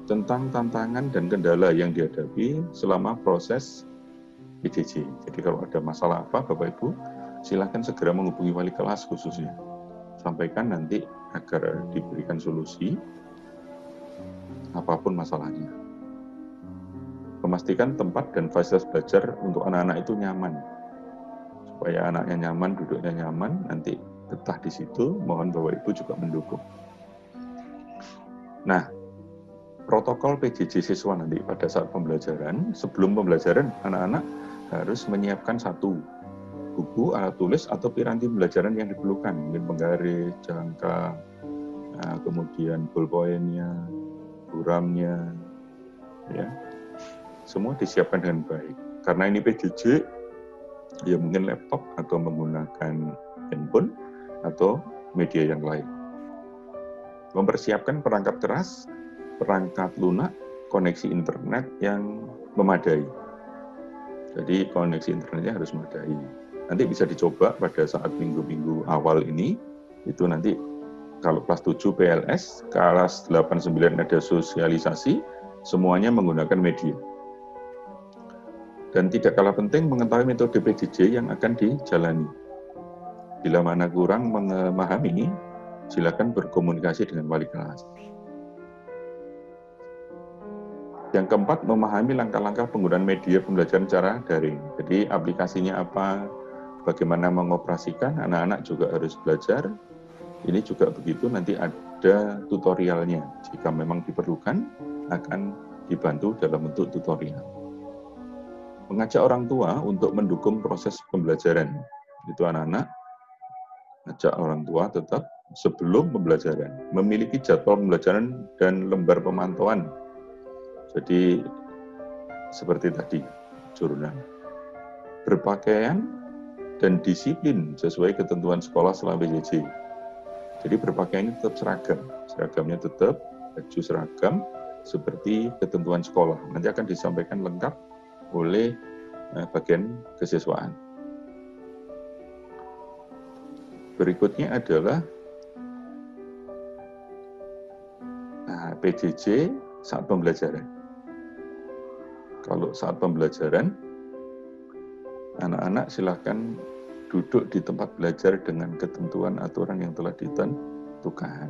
tentang tantangan dan kendala yang dihadapi selama proses PJJ. Jadi kalau ada masalah apa Bapak Ibu, silakan segera menghubungi wali kelas khususnya. Sampaikan nanti agar diberikan solusi apapun masalahnya. memastikan tempat dan fasilitas belajar untuk anak-anak itu nyaman. Supaya anaknya nyaman, duduknya nyaman, nanti betah di situ, mohon Bapak Ibu juga mendukung. Nah, protokol PJJ siswa nanti pada saat pembelajaran, sebelum pembelajaran anak-anak harus menyiapkan satu buku, alat tulis, atau piranti pembelajaran yang diperlukan, mungkin penggaris, jangka, kemudian ballpoint-nya, buramnya, ya, semua disiapkan dengan baik. Karena ini PJJ, ya mungkin laptop atau menggunakan handphone atau media yang lain. Mempersiapkan perangkat keras, perangkat lunak, koneksi internet yang memadai. Jadi koneksi internetnya harus memadai. Nanti bisa dicoba pada saat minggu-minggu awal ini, itu nanti kalau kelas 7 PLS, kelas 8-9 ada sosialisasi, semuanya menggunakan media. Dan tidak kalah penting mengetahui metode PJJ yang akan dijalani. Bila mana kurang memahami, silakan berkomunikasi dengan wali kelas. Yang keempat, memahami langkah-langkah penggunaan media pembelajaran secara daring. Jadi aplikasinya apa, bagaimana mengoperasikan, anak-anak juga harus belajar. Ini juga begitu, nanti ada tutorialnya. Jika memang diperlukan, akan dibantu dalam bentuk tutorial. Mengajak orang tua untuk mendukung proses pembelajaran. Itu anak-anak, ajak orang tua tetap sebelum pembelajaran. Memiliki jadwal pembelajaran dan lembar pemantauan. Jadi seperti tadi, jurnal. Berpakaian dan disiplin sesuai ketentuan sekolah selama PJJ. Jadi berpakaiannya tetap seragam. Seragamnya tetap baju seragam seperti ketentuan sekolah. Nanti akan disampaikan lengkap oleh bagian kesiswaan. Berikutnya adalah PJJ saat pembelajaran. Kalau saat pembelajaran, anak-anak silakan duduk di tempat belajar dengan ketentuan aturan yang telah ditentukan.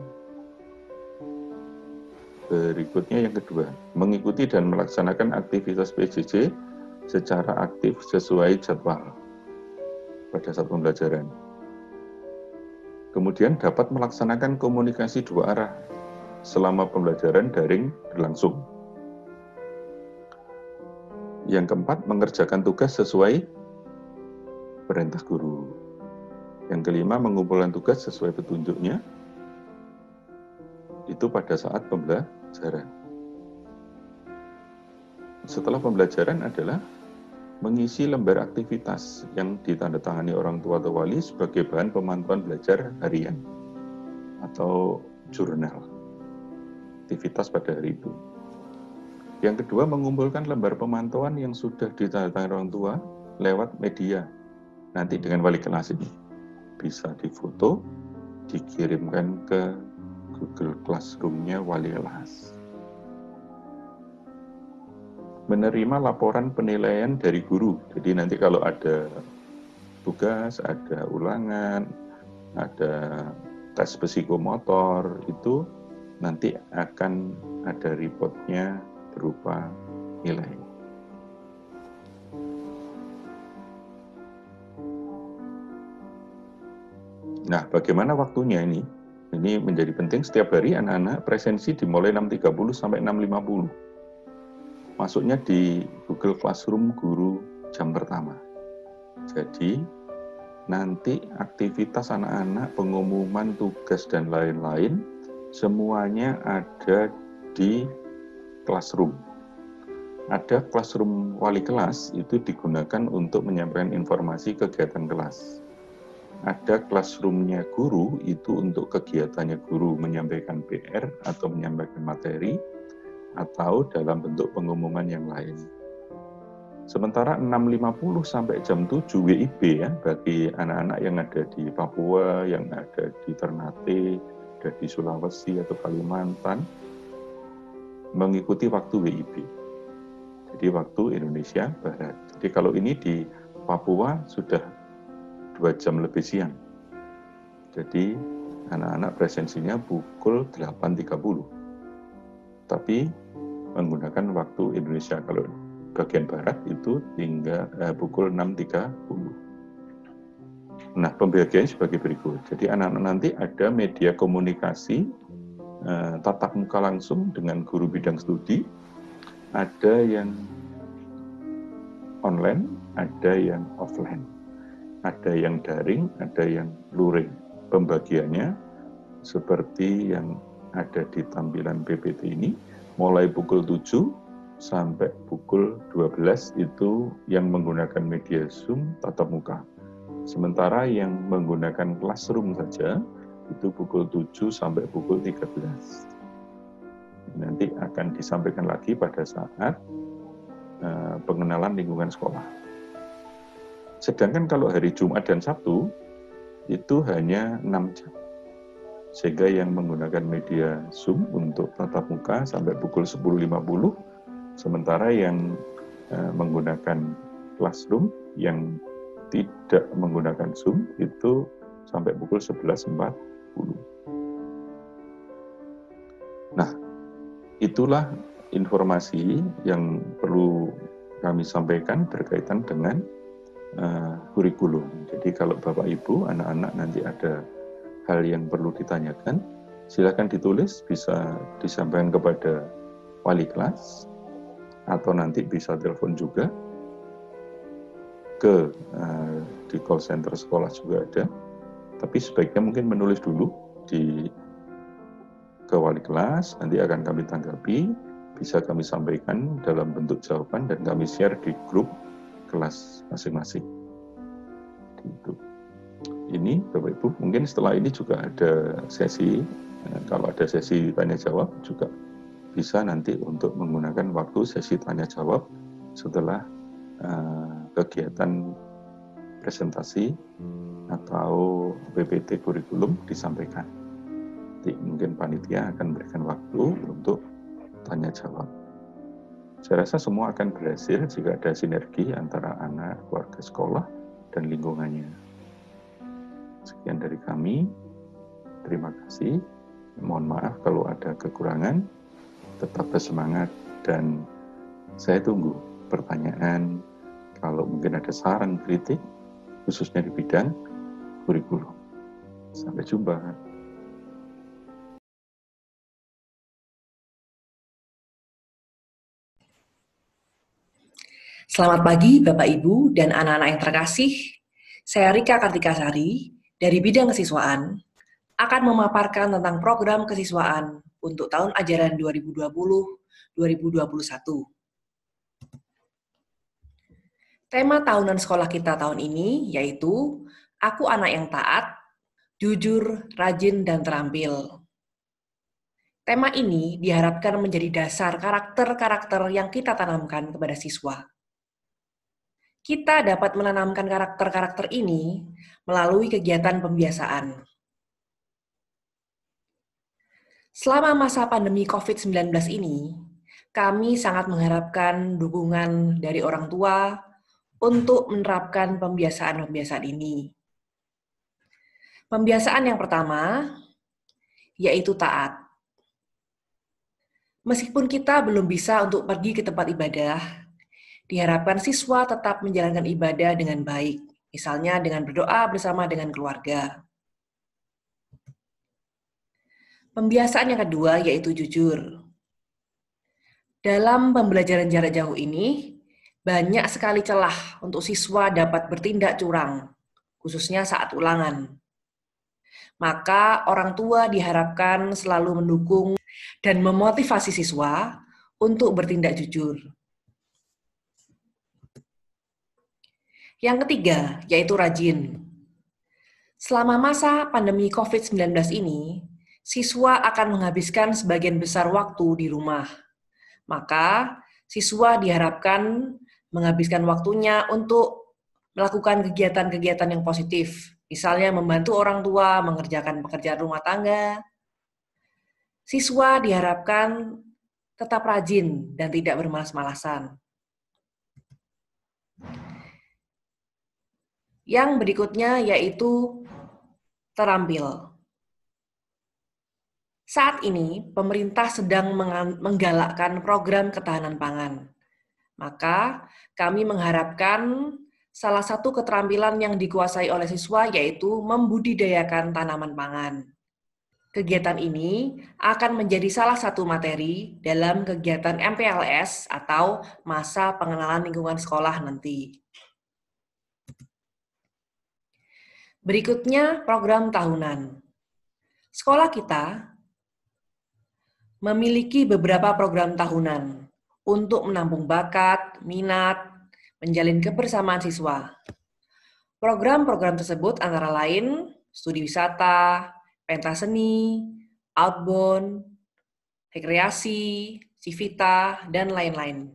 Berikutnya yang kedua, mengikuti dan melaksanakan aktivitas PJJ secara aktif sesuai jadwal pada saat pembelajaran. Kemudian dapat melaksanakan komunikasi dua arah selama pembelajaran daring berlangsung. Yang keempat, mengerjakan tugas sesuai perintah guru. Yang kelima, mengumpulkan tugas sesuai petunjuknya. Itu pada saat pembelajaran. Setelah pembelajaran adalah mengisi lembar aktivitas yang ditandatangani orang tua atau wali sebagai bahan pemantauan belajar harian atau jurnal aktivitas pada hari itu. Yang kedua, mengumpulkan lembar pemantauan yang sudah ditandatangani orang tua lewat media. Nanti dengan wali kelas ini bisa difoto, dikirimkan ke Google Classroom-nya wali kelas. Menerima laporan penilaian dari guru. Jadi nanti kalau ada tugas, ada ulangan, ada tes psikomotor, itu nanti akan ada reportnya berupa nilai. Nah, bagaimana waktunya ini? Ini menjadi penting. Setiap hari anak-anak presensi dimulai 6.30 sampai 6.50. Masuknya di Google Classroom guru jam pertama. Jadi, nanti aktivitas anak-anak, pengumuman tugas dan lain-lain, semuanya ada di Classroom. Ada Classroom wali kelas, itu digunakan untuk menyampaikan informasi kegiatan kelas. Ada Classroom-nya guru, itu untuk kegiatannya guru, menyampaikan PR atau menyampaikan materi, atau dalam bentuk pengumuman yang lain. Sementara 6.50 sampai jam 7 WIB ya, bagi anak-anak yang ada di Papua, yang ada di Ternate, ada di Sulawesi atau Kalimantan, mengikuti waktu WIB. Jadi waktu Indonesia Barat. Jadi kalau ini di Papua sudah 2 jam lebih siang. Jadi anak-anak presensinya pukul 8.30. Tapi menggunakan waktu Indonesia. Kalau bagian barat itu hingga pukul 6.30. Nah, pembagiannya sebagai berikut. Jadi anak-anak nanti ada media komunikasi tatap muka langsung dengan guru bidang studi, ada yang online, ada yang offline, ada yang daring, ada yang luring. Pembagiannya seperti yang ada di tampilan PPT ini, mulai pukul 7 sampai pukul 12 itu yang menggunakan media Zoom tatap muka. Sementara yang menggunakan classroom saja itu pukul 7 sampai pukul 13. Nanti akan disampaikan lagi pada saat pengenalan lingkungan sekolah. Sedangkan kalau hari Jumat dan Sabtu itu hanya 6 jam. Sehingga yang menggunakan media Zoom untuk tatap muka sampai pukul 10.50, sementara yang menggunakan classroom yang tidak menggunakan Zoom itu sampai pukul 11.40. Nah, itulah informasi yang perlu kami sampaikan berkaitan dengan kurikulum. Jadi kalau Bapak Ibu, anak-anak nanti ada hal yang perlu ditanyakan, silakan ditulis, bisa disampaikan kepada wali kelas, atau nanti bisa telepon juga ke di call center sekolah juga ada. Tapi sebaiknya mungkin menulis dulu ke wali kelas, nanti akan kami tanggapi, bisa kami sampaikan dalam bentuk jawaban dan kami share di grup kelas masing-masing. Gitu. Ini Bapak Ibu, mungkin setelah ini juga ada sesi, kalau ada sesi tanya jawab juga bisa nanti untuk menggunakan waktu sesi tanya jawab setelah kegiatan presentasi atau PPT kurikulum disampaikan. Nanti mungkin panitia akan memberikan waktu untuk tanya jawab. Saya rasa semua akan berhasil jika ada sinergi antara anak, keluarga sekolah, dan lingkungannya. Sekian dari kami. Terima kasih. Mohon maaf kalau ada kekurangan. Tetap bersemangat dan saya tunggu pertanyaan. Kalau mungkin ada saran kritik, khususnya di bidang kurikulum. Sampai jumpa. Selamat pagi Bapak Ibu dan anak-anak yang terkasih. Saya Rika Kartikasari dari bidang kesiswaan akan memaparkan tentang program kesiswaan untuk tahun ajaran 2020-2021. Tema tahunan sekolah kita tahun ini yaitu Aku Anak yang Taat, Jujur, Rajin, dan Terampil. Tema ini diharapkan menjadi dasar karakter-karakter yang kita tanamkan kepada siswa. Kita dapat menanamkan karakter-karakter ini melalui kegiatan pembiasaan. Selama masa pandemi COVID-19 ini, kami sangat mengharapkan dukungan dari orang tua untuk menerapkan pembiasaan-pembiasaan ini. Pembiasaan yang pertama, yaitu taat. Meskipun kita belum bisa untuk pergi ke tempat ibadah, diharapkan siswa tetap menjalankan ibadah dengan baik, misalnya dengan berdoa bersama dengan keluarga. Pembiasaan yang kedua yaitu jujur. Dalam pembelajaran jarak jauh ini, banyak sekali celah untuk siswa dapat bertindak curang, khususnya saat ulangan. Maka orang tua diharapkan selalu mendukung dan memotivasi siswa untuk bertindak jujur. Yang ketiga, yaitu rajin. Selama masa pandemi COVID-19 ini, siswa akan menghabiskan sebagian besar waktu di rumah. Maka, siswa diharapkan menghabiskan waktunya untuk melakukan kegiatan-kegiatan yang positif. Misalnya membantu orang tua mengerjakan pekerjaan rumah tangga. Siswa diharapkan tetap rajin dan tidak bermalas-malasan. Yang berikutnya yaitu terampil. Saat ini, pemerintah sedang menggalakkan program ketahanan pangan. Maka, kami mengharapkan salah satu keterampilan yang dikuasai oleh siswa yaitu membudidayakan tanaman pangan. Kegiatan ini akan menjadi salah satu materi dalam kegiatan MPLS atau Masa Pengenalan Lingkungan Sekolah nanti. Berikutnya, program tahunan. Sekolah kita memiliki beberapa program tahunan untuk menampung bakat, minat, menjalin kebersamaan siswa. Program-program tersebut antara lain studi wisata, pentas seni, outbound, rekreasi, civita, dan lain-lain.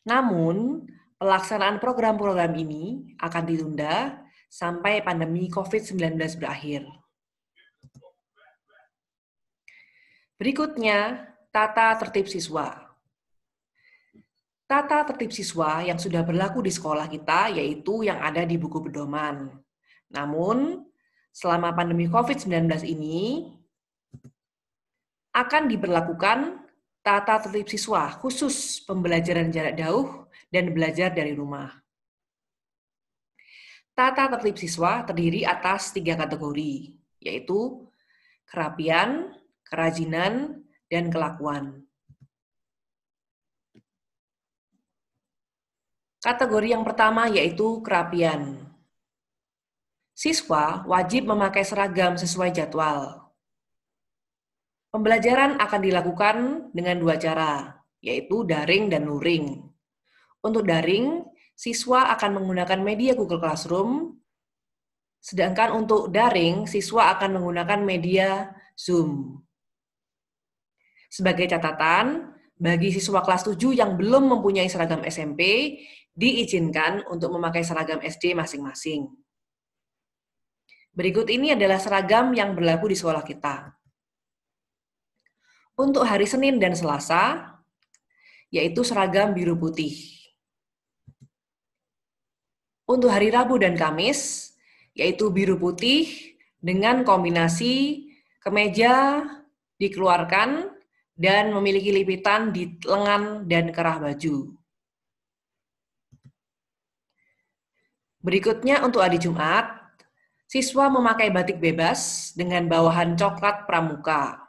Namun, pelaksanaan program-program ini akan ditunda sampai pandemi COVID-19 berakhir. Berikutnya, tata tertib siswa. Tata tertib siswa yang sudah berlaku di sekolah kita yaitu yang ada di buku pedoman. Namun, selama pandemi COVID-19 ini, akan diberlakukan tata tertib siswa khusus pembelajaran jarak jauh dan belajar dari rumah. Tata tertib siswa terdiri atas 3 kategori, yaitu kerapian, kerajinan, dan kelakuan. Kategori yang pertama yaitu kerapian. Siswa wajib memakai seragam sesuai jadwal. Pembelajaran akan dilakukan dengan 2 cara, yaitu daring dan luring. Untuk daring, siswa akan menggunakan media Google Classroom, sedangkan untuk daring, siswa akan menggunakan media Zoom. Sebagai catatan, bagi siswa kelas 7 yang belum mempunyai seragam SMP, diizinkan untuk memakai seragam SD masing-masing. Berikut ini adalah seragam yang berlaku di sekolah kita. Untuk hari Senin dan Selasa, yaitu seragam biru putih. Untuk hari Rabu dan Kamis, yaitu biru putih dengan kombinasi kemeja dikeluarkan dan memiliki lipitan di lengan dan kerah baju. Berikutnya untuk hari Jumat, siswa memakai batik bebas dengan bawahan coklat pramuka.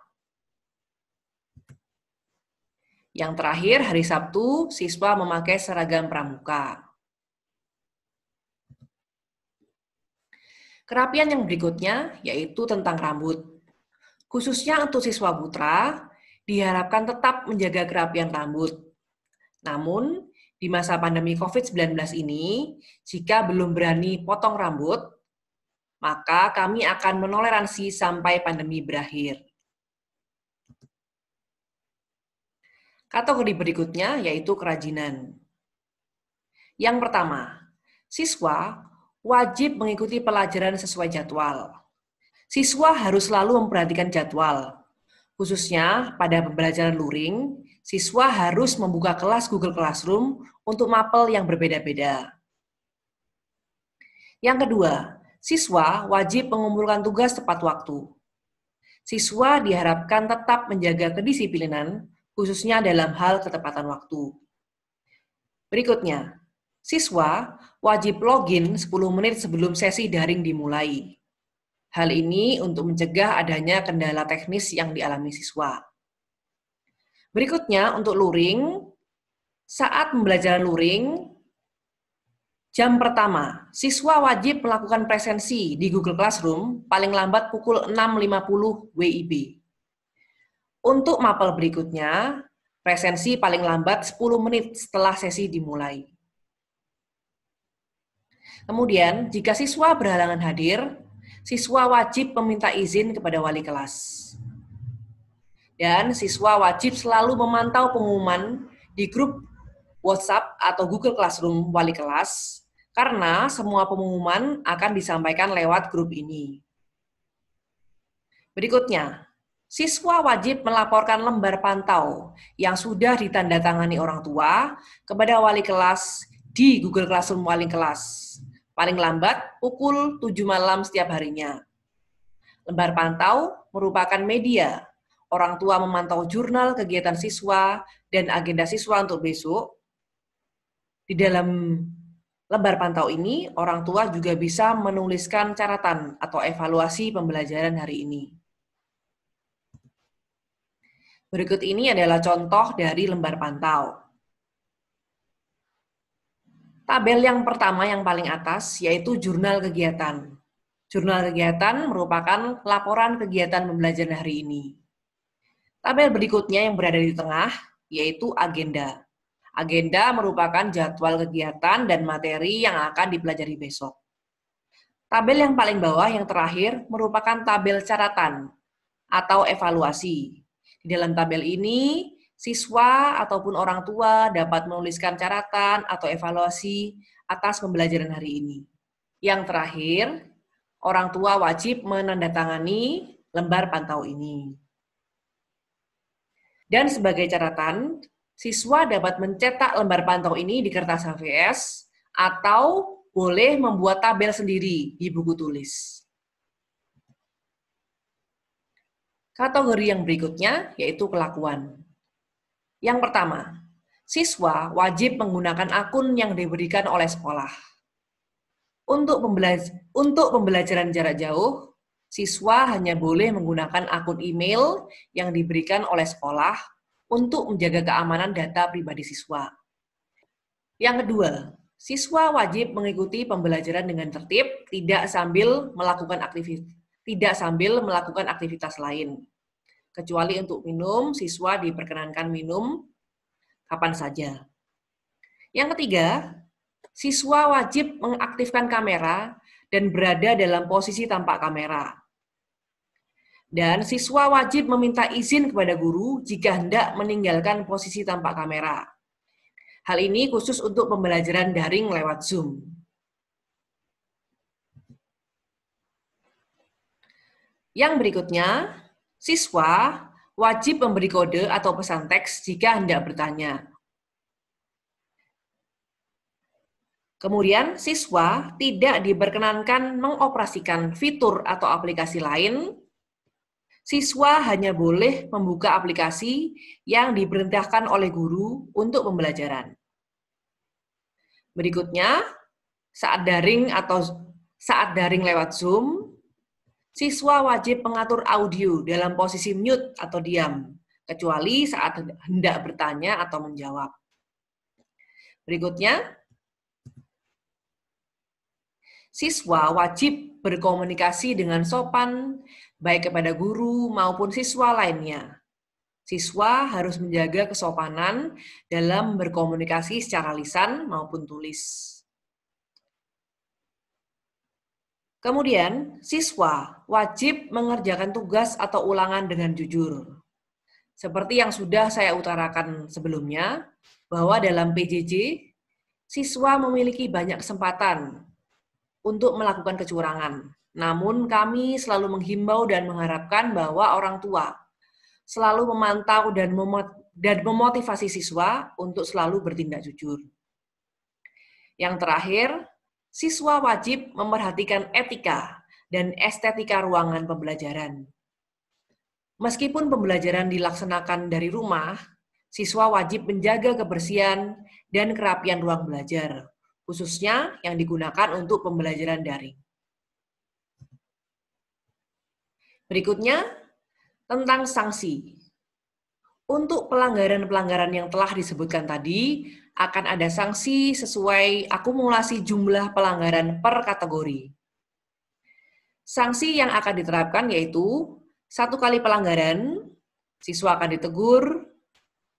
Yang terakhir, hari Sabtu, siswa memakai seragam pramuka. Kerapian yang berikutnya yaitu tentang rambut. Khususnya untuk siswa putra, diharapkan tetap menjaga kerapian rambut. Namun, di masa pandemi COVID-19 ini, jika belum berani potong rambut, maka kami akan menoleransi sampai pandemi berakhir. Kategori berikutnya yaitu kerajinan. Yang pertama, siswa wajib mengikuti pelajaran sesuai jadwal. Siswa harus selalu memperhatikan jadwal. Khususnya pada pembelajaran luring, siswa harus membuka kelas Google Classroom untuk mapel yang berbeda-beda. Yang kedua, siswa wajib mengumpulkan tugas tepat waktu. Siswa diharapkan tetap menjaga kedisiplinan, khususnya dalam hal ketepatan waktu. Berikutnya, siswa wajib login 10 menit sebelum sesi daring dimulai. Hal ini untuk mencegah adanya kendala teknis yang dialami siswa. Berikutnya, untuk luring, saat pembelajaran luring, jam pertama, siswa wajib melakukan presensi di Google Classroom paling lambat pukul 6.50 WIB. Untuk mapel berikutnya, presensi paling lambat 10 menit setelah sesi dimulai. Kemudian, jika siswa berhalangan hadir, siswa wajib meminta izin kepada wali kelas. Dan siswa wajib selalu memantau pengumuman di grup WhatsApp atau Google Classroom wali kelas, karena semua pengumuman akan disampaikan lewat grup ini. Berikutnya, siswa wajib melaporkan lembar pantau yang sudah ditandatangani orang tua kepada wali kelas di Google Classroom wali kelas. Paling lambat pukul 7 malam setiap harinya. Lembar pantau merupakan media. Orang tua memantau jurnal kegiatan siswa dan agenda siswa untuk besok. Di dalam lembar pantau ini, orang tua juga bisa menuliskan catatan atau evaluasi pembelajaran hari ini. Berikut ini adalah contoh dari lembar pantau. Tabel yang pertama yang paling atas yaitu jurnal kegiatan. Jurnal kegiatan merupakan laporan kegiatan pembelajaran hari ini. Tabel berikutnya yang berada di tengah yaitu agenda. Agenda merupakan jadwal kegiatan dan materi yang akan dipelajari besok. Tabel yang paling bawah yang terakhir merupakan tabel catatan atau evaluasi. Di dalam tabel ini, siswa ataupun orang tua dapat menuliskan catatan atau evaluasi atas pembelajaran hari ini. Yang terakhir, orang tua wajib menandatangani lembar pantau ini. Dan sebagai catatan, siswa dapat mencetak lembar pantau ini di kertas HVS atau boleh membuat tabel sendiri di buku tulis. Kategori yang berikutnya yaitu kelakuan. Yang pertama, siswa wajib menggunakan akun yang diberikan oleh sekolah. Untuk pembelajaran jarak jauh, siswa hanya boleh menggunakan akun email yang diberikan oleh sekolah untuk menjaga keamanan data pribadi siswa. Yang kedua, siswa wajib mengikuti pembelajaran dengan tertib, tidak sambil melakukan aktivitas lain. Kecuali untuk minum, siswa diperkenankan minum kapan saja. Yang ketiga, siswa wajib mengaktifkan kamera dan berada dalam posisi tampak kamera. Dan siswa wajib meminta izin kepada guru jika hendak meninggalkan posisi tampak kamera. Hal ini khusus untuk pembelajaran daring lewat Zoom. Yang berikutnya, siswa wajib memberi kode atau pesan teks jika hendak bertanya. Kemudian, siswa tidak diperkenankan mengoperasikan fitur atau aplikasi lain. Siswa hanya boleh membuka aplikasi yang diperintahkan oleh guru untuk pembelajaran. Berikutnya, saat daring lewat Zoom, siswa wajib mengatur audio dalam posisi mute atau diam, kecuali saat hendak bertanya atau menjawab. Berikutnya, siswa wajib berkomunikasi dengan sopan, baik kepada guru maupun siswa lainnya. Siswa harus menjaga kesopanan dalam berkomunikasi secara lisan maupun tulis. Kemudian, siswa wajib mengerjakan tugas atau ulangan dengan jujur. Seperti yang sudah saya utarakan sebelumnya, bahwa dalam PJJ, siswa memiliki banyak kesempatan untuk melakukan kecurangan. Namun kami selalu menghimbau dan mengharapkan bahwa orang tua selalu memantau dan memotivasi siswa untuk selalu bertindak jujur. Yang terakhir, siswa wajib memperhatikan etika dan estetika ruangan pembelajaran. Meskipun pembelajaran dilaksanakan dari rumah, siswa wajib menjaga kebersihan dan kerapian ruang belajar, khususnya yang digunakan untuk pembelajaran daring. Berikutnya, tentang sanksi. Untuk pelanggaran-pelanggaran yang telah disebutkan tadi, akan ada sanksi sesuai akumulasi jumlah pelanggaran per kategori. Sanksi yang akan diterapkan yaitu 1 kali pelanggaran, siswa akan ditegur,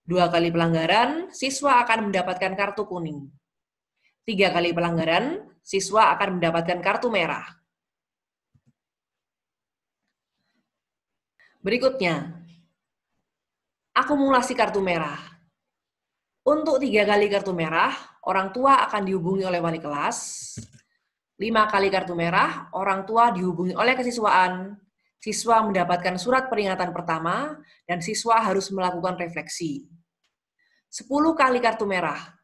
2 kali pelanggaran, siswa akan mendapatkan kartu kuning. 3 kali pelanggaran, siswa akan mendapatkan kartu merah. Berikutnya, akumulasi kartu merah. Untuk 3 kali kartu merah, orang tua akan dihubungi oleh wali kelas. 5 kali kartu merah, orang tua dihubungi oleh kesiswaan. Siswa mendapatkan surat peringatan pertama, dan siswa harus melakukan refleksi. 10 kali kartu merah,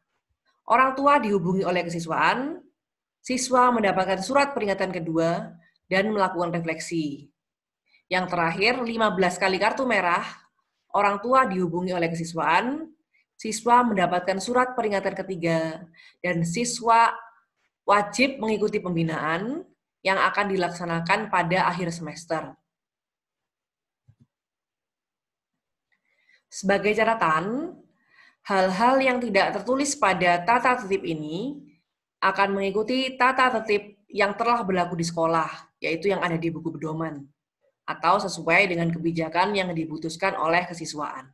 orang tua dihubungi oleh kesiswaan. Siswa mendapatkan surat peringatan kedua, dan melakukan refleksi. Yang terakhir, 15 kali kartu merah, orang tua dihubungi oleh kesiswaan, siswa mendapatkan surat peringatan ketiga, dan siswa wajib mengikuti pembinaan yang akan dilaksanakan pada akhir semester. Sebagai catatan, hal-hal yang tidak tertulis pada tata tertib ini akan mengikuti tata tertib yang telah berlaku di sekolah, yaitu yang ada di buku pedoman, atau sesuai dengan kebijakan yang diputuskan oleh kesiswaan.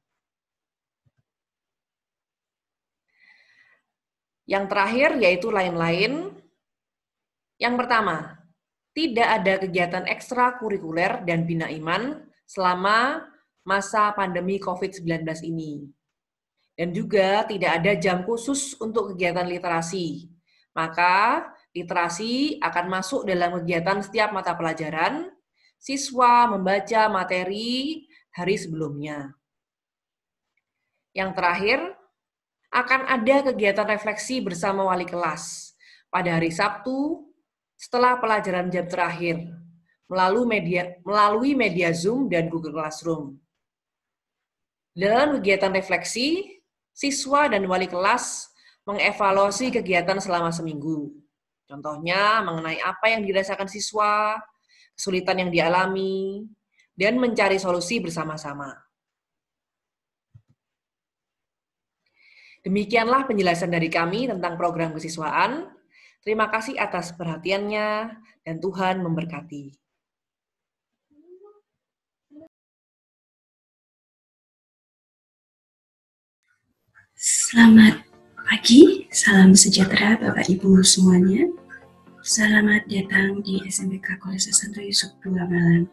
Yang terakhir yaitu lain-lain. Yang pertama, tidak ada kegiatan ekstrakurikuler dan bina iman selama masa pandemi COVID-19 ini. Dan juga tidak ada jam khusus untuk kegiatan literasi. Maka, literasi akan masuk dalam kegiatan setiap mata pelajaran, siswa membaca materi hari sebelumnya. Yang terakhir, akan ada kegiatan refleksi bersama wali kelas pada hari Sabtu setelah pelajaran jam terakhir melalui media Zoom dan Google Classroom. Dalam kegiatan refleksi, siswa dan wali kelas mengevaluasi kegiatan selama seminggu. Contohnya mengenai apa yang dirasakan siswa, kesulitan yang dialami, dan mencari solusi bersama-sama. Demikianlah penjelasan dari kami tentang program kesiswaan. Terima kasih atas perhatiannya, dan Tuhan memberkati. Selamat pagi, salam sejahtera Bapak Ibu semuanya. Selamat datang di SMPK Kolese Santo Yusuf II Malang.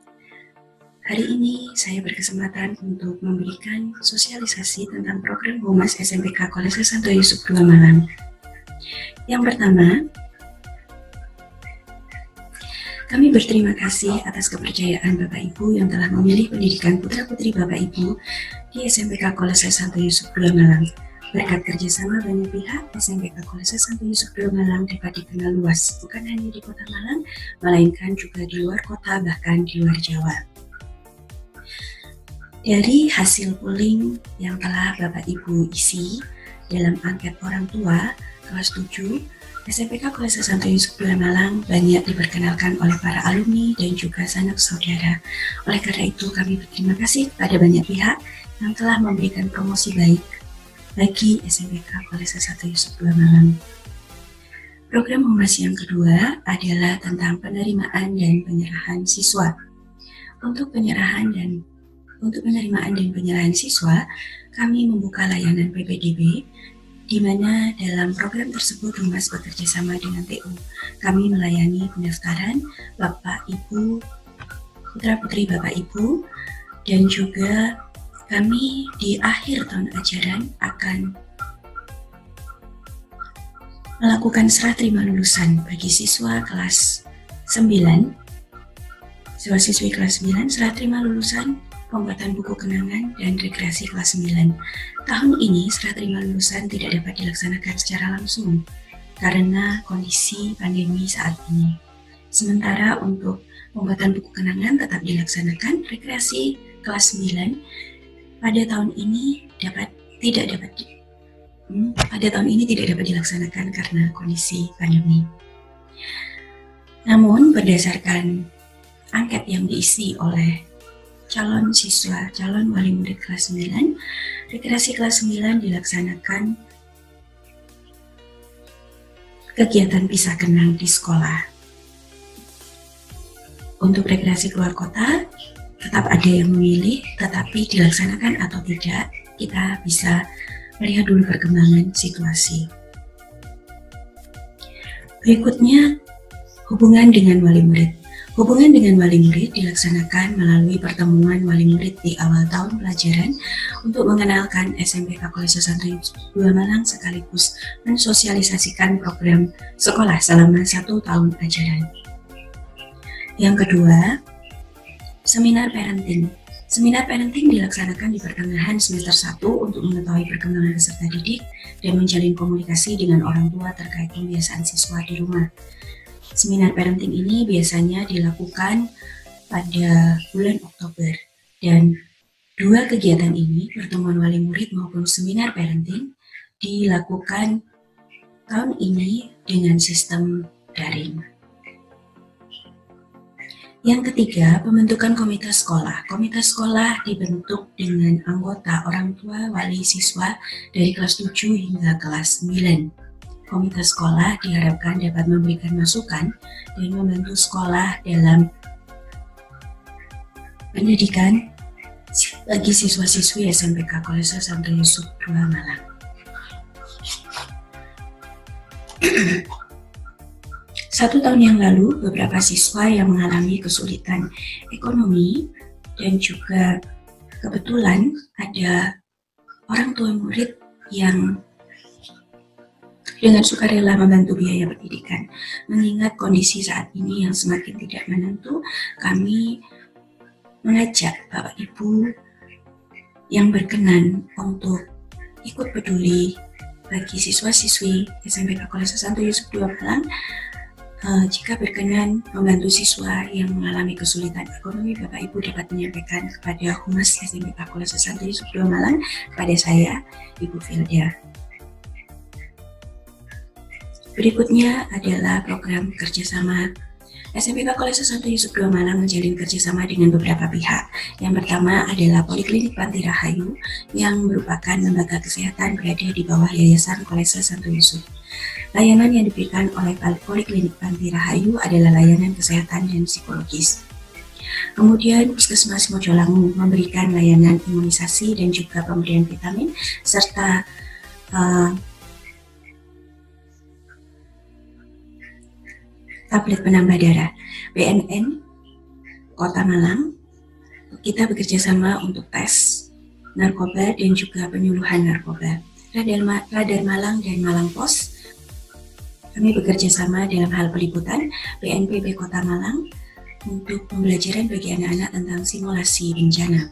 Hari ini saya berkesempatan untuk memberikan sosialisasi tentang program Humas SMPK Kolese Santo Yusuf II Malang. Yang pertama, kami berterima kasih atas kepercayaan Bapak Ibu yang telah memilih pendidikan putra-putri Bapak Ibu di SMPK Kolese Santo Yusuf II Malang. Berkat kerjasama banyak pihak, SMPK Kolese Santo Yusuf II Malang dapat dikenal luas, bukan hanya di Kota Malang, melainkan juga di luar kota, bahkan di luar Jawa. Dari hasil polling yang telah Bapak Ibu isi dalam angket orang tua kelas 7, SMPK Kolese Santo Yusuf II Malang banyak diperkenalkan oleh para alumni dan juga sanak saudara. Oleh karena itu, kami berterima kasih kepada banyak pihak yang telah memberikan promosi baik bagi SMPK Kolese Santo Yusuf II Malang. Program Humas yang kedua adalah tentang penerimaan dan penyerahan siswa. Untuk penerimaan dan penyerahan siswa, kami membuka layanan PPDB, di mana dalam program tersebut Humas bekerja sama dengan TU. Kami melayani pendaftaran Bapak Ibu, putra-putri Bapak Ibu, dan juga kami di akhir tahun ajaran akan melakukan serah terima lulusan bagi siswa kelas 9, siswa-siswi kelas 9, serah terima lulusan, pembuatan buku kenangan, dan rekreasi kelas 9. Tahun ini serah terima lulusan tidak dapat dilaksanakan secara langsung karena kondisi pandemi saat ini. Sementara untuk pembuatan buku kenangan tetap dilaksanakan, rekreasi kelas 9 pada tahun ini tidak dapat dilaksanakan karena kondisi pandemi. Namun berdasarkan angket yang diisi oleh calon siswa, calon wali murid kelas 9, rekreasi kelas 9 dilaksanakan kegiatan pisah kenang di sekolah. Untuk rekreasi keluar kota, tetap ada yang memilih, tetapi dilaksanakan atau tidak, kita bisa melihat dulu perkembangan situasi. Berikutnya, hubungan dengan wali murid. Hubungan dengan wali murid dilaksanakan melalui pertemuan wali murid di awal tahun pelajaran untuk mengenalkan SMPK Kolese Santo Yusuf II Malang sekaligus mensosialisasikan program sekolah selama 1 tahun ajaran. Yang kedua, seminar parenting. Seminar parenting dilaksanakan di pertengahan semester 1 untuk mengetahui perkembangan peserta didik dan menjalin komunikasi dengan orang tua terkait pembiasaan siswa di rumah. Seminar parenting ini biasanya dilakukan pada bulan Oktober dan Dua kegiatan ini, pertemuan wali murid maupun seminar parenting, dilakukan tahun ini dengan sistem daring. Yang ketiga, pembentukan komite sekolah. Komite sekolah dibentuk dengan anggota orang tua, wali, siswa dari kelas 7 hingga kelas 9. Komite sekolah diharapkan dapat memberikan masukan dan membantu sekolah dalam pendidikan bagi siswa-siswi SMPK Kolese Santo Yusuf II Malang. Satu tahun yang lalu, beberapa siswa yang mengalami kesulitan ekonomi dan juga kebetulan ada orang tua murid yang dengan sukarela membantu biaya pendidikan. Mengingat kondisi saat ini yang semakin tidak menentu, kami mengajak Bapak Ibu yang berkenan untuk ikut peduli bagi siswa-siswi SMPK Kolese Santo Yusuf II Malang. Jika berkenan membantu siswa yang mengalami kesulitan ekonomi, Bapak Ibu dapat menyampaikan kepada Humas SMPK Kolese Santo Yusuf II Malang, kepada saya, Ibu Filda. Berikutnya adalah program kerjasama. SMPK Kolese Santo Yusuf II Malang menjalin kerjasama dengan beberapa pihak. Yang pertama adalah Poliklinik Panti Rahayu yang merupakan lembaga kesehatan berada di bawah Yayasan Kolese Santo Yusuf. Layanan yang diberikan oleh Poliklinik Panti Rahayu adalah layanan kesehatan dan psikologis. Kemudian Puskesmas Mojolangu memberikan layanan imunisasi dan juga pemberian vitamin serta tablet penambah darah. BNN Kota Malang, kita bekerja sama untuk tes narkoba dan juga penyuluhan narkoba. Radar Malang dan Malang Pos, kami bekerja sama dalam hal peliputan. BNPB Kota Malang untuk pembelajaran bagi anak-anak tentang simulasi bencana.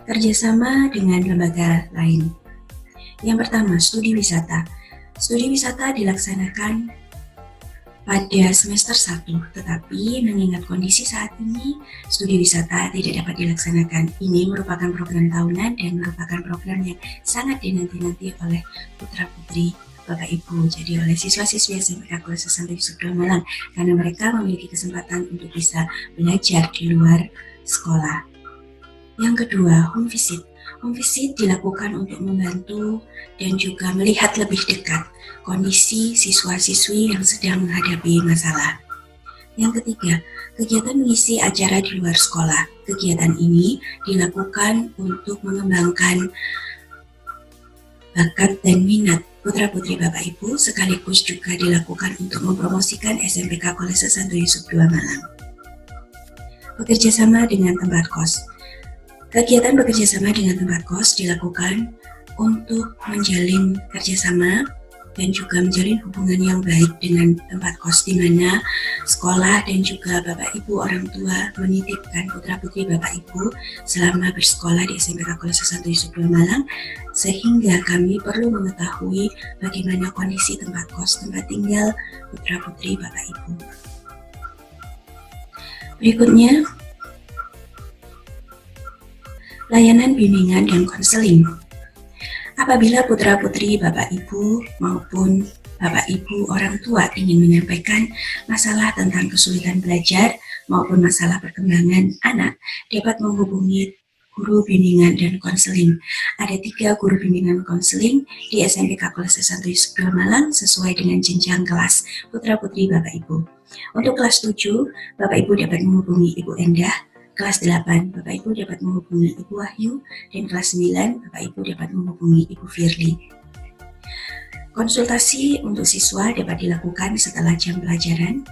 Kerjasama dengan lembaga lain. Yang pertama, studi wisata. Studi wisata dilaksanakan pada semester 1, tetapi mengingat kondisi saat ini, studi wisata tidak dapat dilaksanakan. Ini merupakan program tahunan dan merupakan program yang sangat dinanti-nanti oleh putra-putri Bapak Ibu, jadi oleh siswa-siswi SMPK Kolese Santo Yusuf II Malang, karena mereka memiliki kesempatan untuk bisa belajar di luar sekolah. Yang kedua, home visit. Home visit dilakukan untuk membantu dan juga melihat lebih dekat kondisi siswa-siswi yang sedang menghadapi masalah. Yang ketiga, kegiatan mengisi acara di luar sekolah. Kegiatan ini dilakukan untuk mengembangkan bakat dan minat putra-putri Bapak Ibu, sekaligus juga dilakukan untuk mempromosikan SMPK Kolese Santo Yusuf II Malang. Bekerjasama dengan tempat kos. Kegiatan bekerjasama dengan tempat kos dilakukan untuk menjalin kerjasama dan juga menjalin hubungan yang baik dengan tempat kos, di mana sekolah dan juga Bapak Ibu orang tua menitipkan putra-putri Bapak Ibu selama bersekolah di SMPK Kolese Santo Yusuf II Malang, sehingga kami perlu mengetahui bagaimana kondisi tempat kos, tempat tinggal putra-putri Bapak Ibu. Berikutnya, layanan bimbingan dan konseling. Apabila putra-putri Bapak Ibu maupun Bapak Ibu orang tua ingin menyampaikan masalah tentang kesulitan belajar maupun masalah perkembangan anak, dapat menghubungi guru bimbingan dan konseling. Ada 3 guru bimbingan konseling di SMPK Kolese Santo Yusuf II Malang sesuai dengan jenjang kelas putra-putri Bapak Ibu. Untuk kelas 7, Bapak Ibu dapat menghubungi Ibu Endah. Kelas 8, Bapak Ibu dapat menghubungi Ibu Wahyu, dan kelas 9, Bapak Ibu dapat menghubungi Ibu Firly. Konsultasi untuk siswa dapat dilakukan setelah jam pelajaran,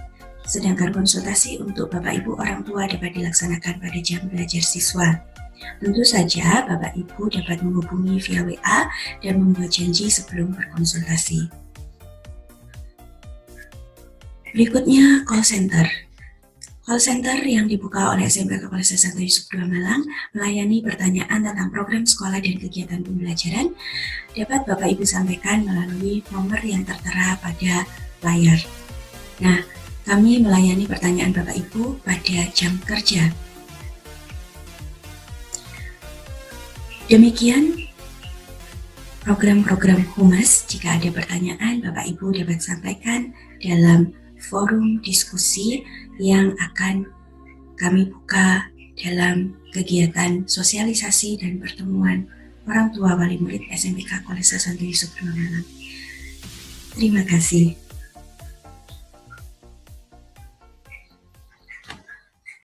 sedangkan konsultasi untuk Bapak Ibu orang tua dapat dilaksanakan pada jam belajar siswa. Tentu saja Bapak Ibu dapat menghubungi via WA dan membuat janji sebelum berkonsultasi. Berikutnya, call center. Call center yang dibuka oleh SMPK Kolese Santo Yusuf II Malang melayani pertanyaan tentang program sekolah dan kegiatan pembelajaran dapat Bapak Ibu sampaikan melalui nomor yang tertera pada layar. Nah, kami melayani pertanyaan Bapak Ibu pada jam kerja. Demikian program-program Humas. Jika ada pertanyaan, Bapak Ibu dapat sampaikan dalam forum diskusi yang akan kami buka dalam kegiatan sosialisasi dan pertemuan orang tua wali murid SMPK Kolese Santo Yusuf Malang. Terima kasih.